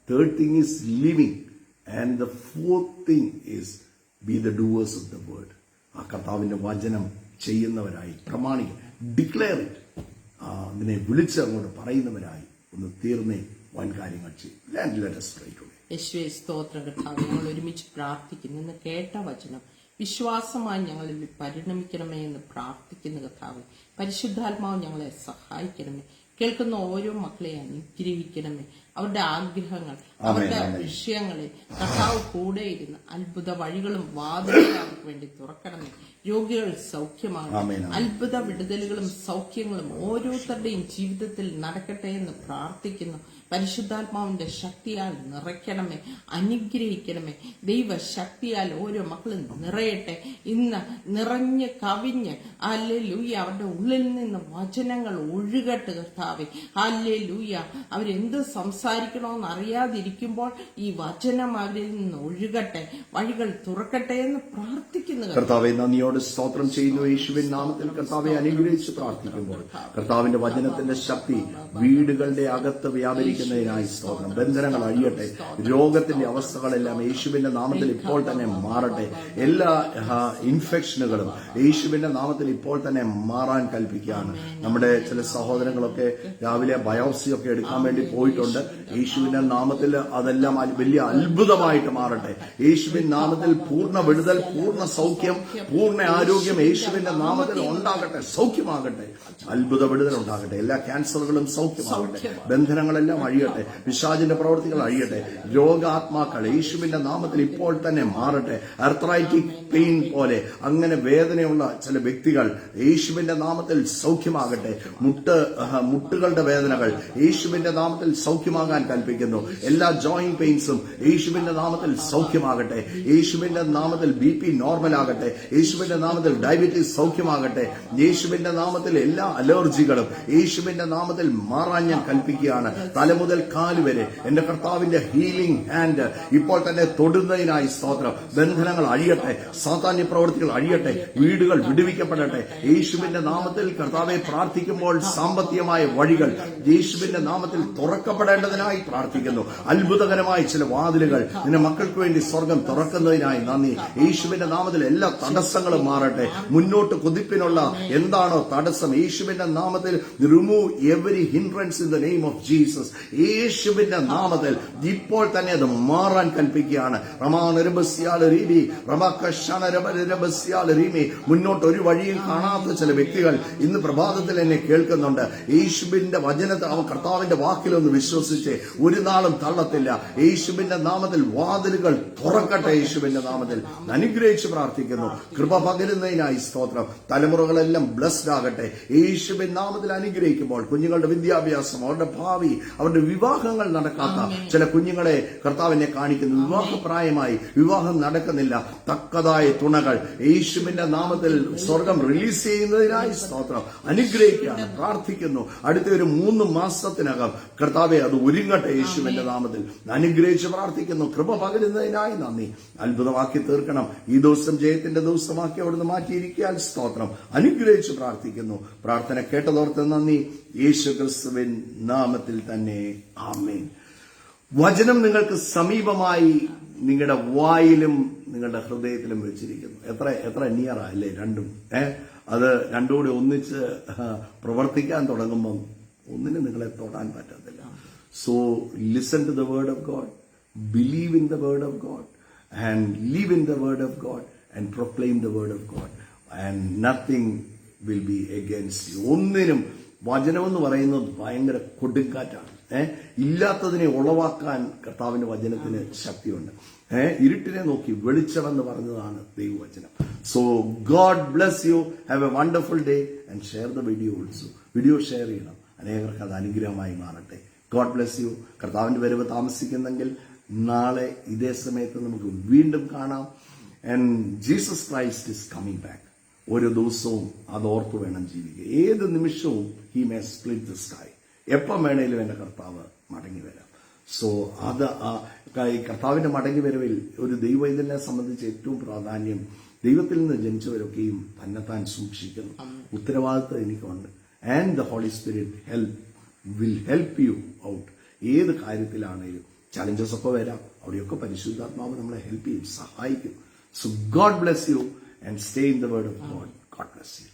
A: Third thing is living. And the fourth thing is be the doers of the word. ആ കർത്താവിന്റെ വചനം ചെയ്യുന്നവരായി പ്രമാണിക്കുക. Declare it. അതിനെ വിളിച്ച് അങ്ങോട്ട് പറയുന്നവരായി ഒന്ന് തീർന്നേ വൻ കാര്യങ്ങൾ ചെയ്യും. Let us pray today.
B: യേശുവേ സ്തോത്രം കർത്താവേ, ഞങ്ങൾ ഒരുമിച്ച് പ്രാർത്ഥിക്കുന്നു. ഇന്ന് കേട്ട വചനം വിശ്വാസമായി ഞങ്ങളിൽ പരിണമിക്കണമേ എന്ന് പ്രാർത്ഥിക്കുന്ന കർത്താവേ, പരിശുദ്ധാത്മാവ് ഞങ്ങളെ സഹായിക്കണമേ. കേൾക്കുന്ന ഓരോ മക്കളെ അനുഗ്രഹിക്കണമേ. അവരുടെ ആഗ്രഹങ്ങൾ, അവരുടെ വിഷയങ്ങളെ കർത്താവ് കൂടെ ഇരുന്ന് അത്ഭുത വഴികളും വാതിലുകളും അവർക്ക് വേണ്ടി തുറക്കണമേ. രോഗികൾ സൗഖ്യമാകണം. അത്ഭുത വിടുതലുകളും സൗഖ്യങ്ങളും ഓരോരുത്തരുടെയും ജീവിതത്തിൽ നടക്കട്ടെ എന്ന് പ്രാർത്ഥിക്കുന്നു. പരിശുദ്ധാത്മാവിന്റെ ശക്തിയാൽ നിറയ്ക്കണമേ, അനുഗ്രഹിക്കണമേ. ദൈവശക്തിയാൽ ഓരോ മക്കളും നിറയട്ടെ. ഇന്ന് നിറഞ്ഞ് കവിഞ്ഞ് ഹല്ലേലൂയ അവരുടെ ഉള്ളിൽ നിന്ന് വചനങ്ങൾ ഒഴുകട്ടെ കർത്താവേ. ഹല്ലേലൂയ അവരെന്ത് സംസാരിക്കണമെന്ന് അറിയാതിരിക്കുമ്പോൾ ഈ വചനം അവരിൽ നിന്ന് ഒഴുകട്ടെ, വഴികൾ തുറക്കട്ടെ എന്ന് പ്രാർത്ഥിക്കുന്നു.
A: കർത്താവെ നന്ദിയോട് സ്തോത്രം ചെയ്യുന്നു. യേശുവിൻ നാമത്തിൽ കർത്താവെ അനുഗ്രഹിച്ച് പ്രാർത്ഥിക്കുമ്പോൾ കർത്താവിന്റെ വചനത്തിന്റെ ശക്തി വീടുകളുടെ അകത്ത് വ്യാപരിക്കുന്നതിനായി സ്തോത്രം. ബന്ധനങ്ങൾ അഴിയട്ടെ. രോഗത്തിന്റെ അവസ്ഥകളെല്ലാം യേശുവിന്റെ നാമത്തിൽ ഇപ്പോൾ തന്നെ മാറട്ടെ. എല്ലാ ഇൻഫെക്ഷനുകളും യേശുവിന്റെ നാമത്തിൽ ഇപ്പോൾ തന്നെ മാറാൻ കൽപ്പിക്കുകയാണ്. നമ്മുടെ ചില സഹോദരങ്ങളൊക്കെ രാവിലെ ബയോപ്സിയൊക്കെ എടുക്കാൻ വേണ്ടി പോയിട്ടുണ്ട്. യേശുവിന്റെ നാമത്തിൽ അതെല്ലാം വലിയ അത്ഭുതമായിട്ട് മാറട്ടെ. യേശുവിൻ നാമത്തിൽ പൂർണ്ണ വിടുതൽ, പൂർണ്ണ സൗഖ്യം, പൂർണ്ണ ആരോഗ്യം യേശുവിന്റെ നാമത്തിൽ ഉണ്ടാകട്ടെ. സൗഖ്യമാകട്ടെ, അത്ഭുത വിടുതൽ ഉണ്ടാകട്ടെ. എല്ലാ ക്യാൻസറുകളും സൗഖ്യമാകട്ടെ. ബന്ധനങ്ങളെല്ലാം അഴിയട്ടെ. പിശാചിന്റെ പ്രവൃത്തികൾ അഴിയട്ടെ. രോഗാത്മാക്കൾ യേശുവിന്റെ നാമത്തിൽ ഇപ്പോൾ തന്നെ മാറട്ടെ. ആർത്രൈറ്റിക് പെയിൻ പോലെ അങ്ങനെ വേദനയുള്ള ചില വ്യക്തികൾ യേശുവിന്റെ നാമത്തിൽ സൗഖ്യമാകട്ടെ. മുട്ടുകളുടെ വേദനകൾ യേശുവിന്റെ നാമത്തിൽ സൗഖ്യമാകട്ടെ. സൗഖ്യമാകാൻ കൽപ്പിക്കുന്നു. എല്ലാ ജോയിന്റ് പെയിൻസും യേശുവിന്റെ നാമത്തിൽ സൗഖ്യമാകട്ടെ. യേശുവിന്റെ നാമത്തിൽ BP നോർമൽ ആകട്ടെ. യേശുവിന്റെ നാമത്തിൽ ഡയബറ്റീസ് സൗഖ്യമാകട്ടെ. യേശുവിന്റെ നാമത്തിൽ എല്ലാ അലർജികളും യേശുവിന്റെ നാമത്തിൽ മാറാൻ ഞാൻ കൽപ്പിക്കുകയാണ്. തല മുതൽ കാല് വരെ എന്റെ കർത്താവിന്റെ ഹീലിംഗ് ഹാൻഡ് ഇപ്പോൾ തന്നെ തൊടുന്നതിനായി സ്തോത്രം. ബന്ധനങ്ങൾ അഴിയട്ടെ, സാത്താന്യ പ്രവൃത്തികൾ അഴിയട്ടെ, വീടുകൾ വിടുവിക്കപ്പെടട്ടെ. യേശുവിന്റെ നാമത്തിൽ കർത്താവെ പ്രാർത്ഥിക്കുമ്പോൾ സാമ്പത്തികമായ വഴികൾ യേശുവിന്റെ നാമത്തിൽ തുറക്കപ്പെടേണ്ടതിനായി പ്രാർത്ഥിക്കുന്നു. അത്ഭുതകരമായ ചില വാതിലുകൾ നിന്റെ മക്കൾക്ക് വേണ്ടി സ്വർഗം തുറക്കുന്നതിനായി നന്ദി. യേശുവിന്റെ നാമത്തിൽ എല്ലാ തടസ്സങ്ങളും മാറട്ടെ. മുന്നോട്ട് കുതിപ്പിനുള്ള എന്താണോ തടസ്സം, യേശുവിന്റെ നാമത്തിൽ remove every hindrance in the name of Jesus. യേശുവിന്റെ നാമത്തിൽ ഇപ്പോൾ തന്നെ അത് മാറാൻ കൽപ്പിക്കുകയാണ്. മുന്നോട്ട് ഒരു വഴിയും കാണാത്ത ചില വ്യക്തികൾ ഇന്ന് പ്രഭാതത്തിൽ എന്നെ കേൾക്കുന്നുണ്ട്. യേശുവിന്റെ വചനത്തെ കർത്താവിന്റെ വാക്കിലൊന്ന് വിശ്വസിച്ച് ഒരു നാളും തള്ളത്തില്ല. യേശുവിന്റെ നാമത്തിൽ വാതിലുകൾ തുറക്കട്ടെ. യേശുവിന്റെ നാമത്തിൽ അനുഗ്രഹിച്ച് പ്രാർത്ഥിക്കുന്നു. കൃപ പകരുന്നതിനായി സ്തോത്രം. തലമുറകളെല്ലാം ബ്ലസ്ഡ് ആകട്ടെ. യേശുവിൻ നാമത്തിൽ അനുഗ്രഹിക്കുമ്പോൾ കുഞ്ഞുങ്ങളുടെ വിദ്യാഭ്യാസം, അവരുടെ ഭാവി, അവരുടെ വിവാഹങ്ങൾ നടക്കാത്ത ചില കുഞ്ഞുങ്ങളെ കർത്താവിനെ കാണിക്കുന്നു. വിവാഹപ്രായമായി വിവാഹം നടക്കുന്നില്ല. തക്കതായ തുണകൾ യേശുവിന്റെ നാമത്തിൽ സ്വർഗം റിലീസ് ചെയ്യുന്നതിനായി സ്തോത്രം. അനുഗ്രഹിക്കുകയാണ്, പ്രാർത്ഥിക്കുന്നു. അടുത്ത ഒരു 3 മാസത്തിനകം കർത്താവെ അത് ഒരുങ്ങട്ടെ. യേശുവിന്റെ നാമത്തിൽ അനുഗ്രഹിച്ച് പ്രാർത്ഥിക്കുന്നു. കൃപ പകരുന്നതിനായി നന്ദി. അത്ഭുതമാക്കി തീർക്കണം. ഈ ദിവസം ജയത്തിന്റെ ദിവസമാക്കി അവിടുന്ന് മാറ്റിയിരിക്കാൻ സ്തോത്രം. അനുഗ്രഹിച്ച് പ്രാർത്ഥിക്കുന്നു. പ്രാർത്ഥന കേട്ടതോർത്ത് നന്ദി. യേശു ക്രിസ്തുവിൻ നാമത്തിൽ തന്നെ ആമേൻ. വചനം നിങ്ങൾക്ക് സമീപമായി നിങ്ങളുടെ വായിലും നിങ്ങളുടെ ഹൃദയത്തിലും വെച്ചിരിക്കുന്നു. എത്ര നിയറാ അല്ലേ രണ്ടും? അത് രണ്ടും കൂടി ഒന്നിച്ച് പ്രവർത്തിക്കാൻ തുടങ്ങുമ്പം ഒന്നിനും നിങ്ങളെ തൊടാൻ പറ്റത്തില്ല. So listen to the word of God, believe in the word of God and live in the word of God and proclaim the word of God and nothing will be against you. ഒന്നിനും വചനമെന്ന് പറയുന്നത് ഭയങ്കര കൊടുങ്കാറ്റാണ്. ഇല്ലാത്തതിനെ ഉളവാക്കാൻ കർത്താവിന്റെ വചനത്തിന് ശക്തിയുണ്ട്. ഇരുട്ടിനെ നോക്കി വെളിച്ചമെന്ന് പറഞ്ഞതാണ് ദൈവവചനം. So God bless you. Have A wonderful day and share the video also. Video share ചെയ്യണം. അനേകർക്ക് അത് അനുഗ്രഹമായി മാറട്ടെ. God bless you. കർത്താവിന്റെ വരവ് താമസിക്കുന്നെങ്കിൽ നാളെ ഇതേ സമയത്ത് നമുക്ക് വീണ്ടും കാണാം. And Jesus Christ is coming back. ഓരോ ദിവസവും അതോർത്ത് വേണം ജീവിക്കുക. ഏത് നിമിഷവും he may split the sky. എപ്പം വേണേലും എന്റെ കർത്താവ് മടങ്ങി വരാം. സോ അത് കർത്താവിന്റെ മടങ്ങി വരവിൽ ഒരു ദൈവവൈദ്യനെ സംബന്ധിച്ച് ഏറ്റവും പ്രാധാന്യം ദൈവത്തിൽ നിന്ന് ജനിച്ചവരൊക്കെയും തന്നെത്താൻ സൂക്ഷിക്കുന്നു. ഉത്തരവാദിത്വം എനിക്കുണ്ട്. And the Holy Spirit will help you out. ഏത് കാര്യത്തിലാണേലും ചലഞ്ചസ് ഒക്കെ വരാം. അവിടെയൊക്കെ പരിശുദ്ധാത്മാവ് നമ്മളെ ഹെൽപ്പ് ചെയ്യും, സഹായിക്കും. So God bless you and stay in the word of God. God bless you.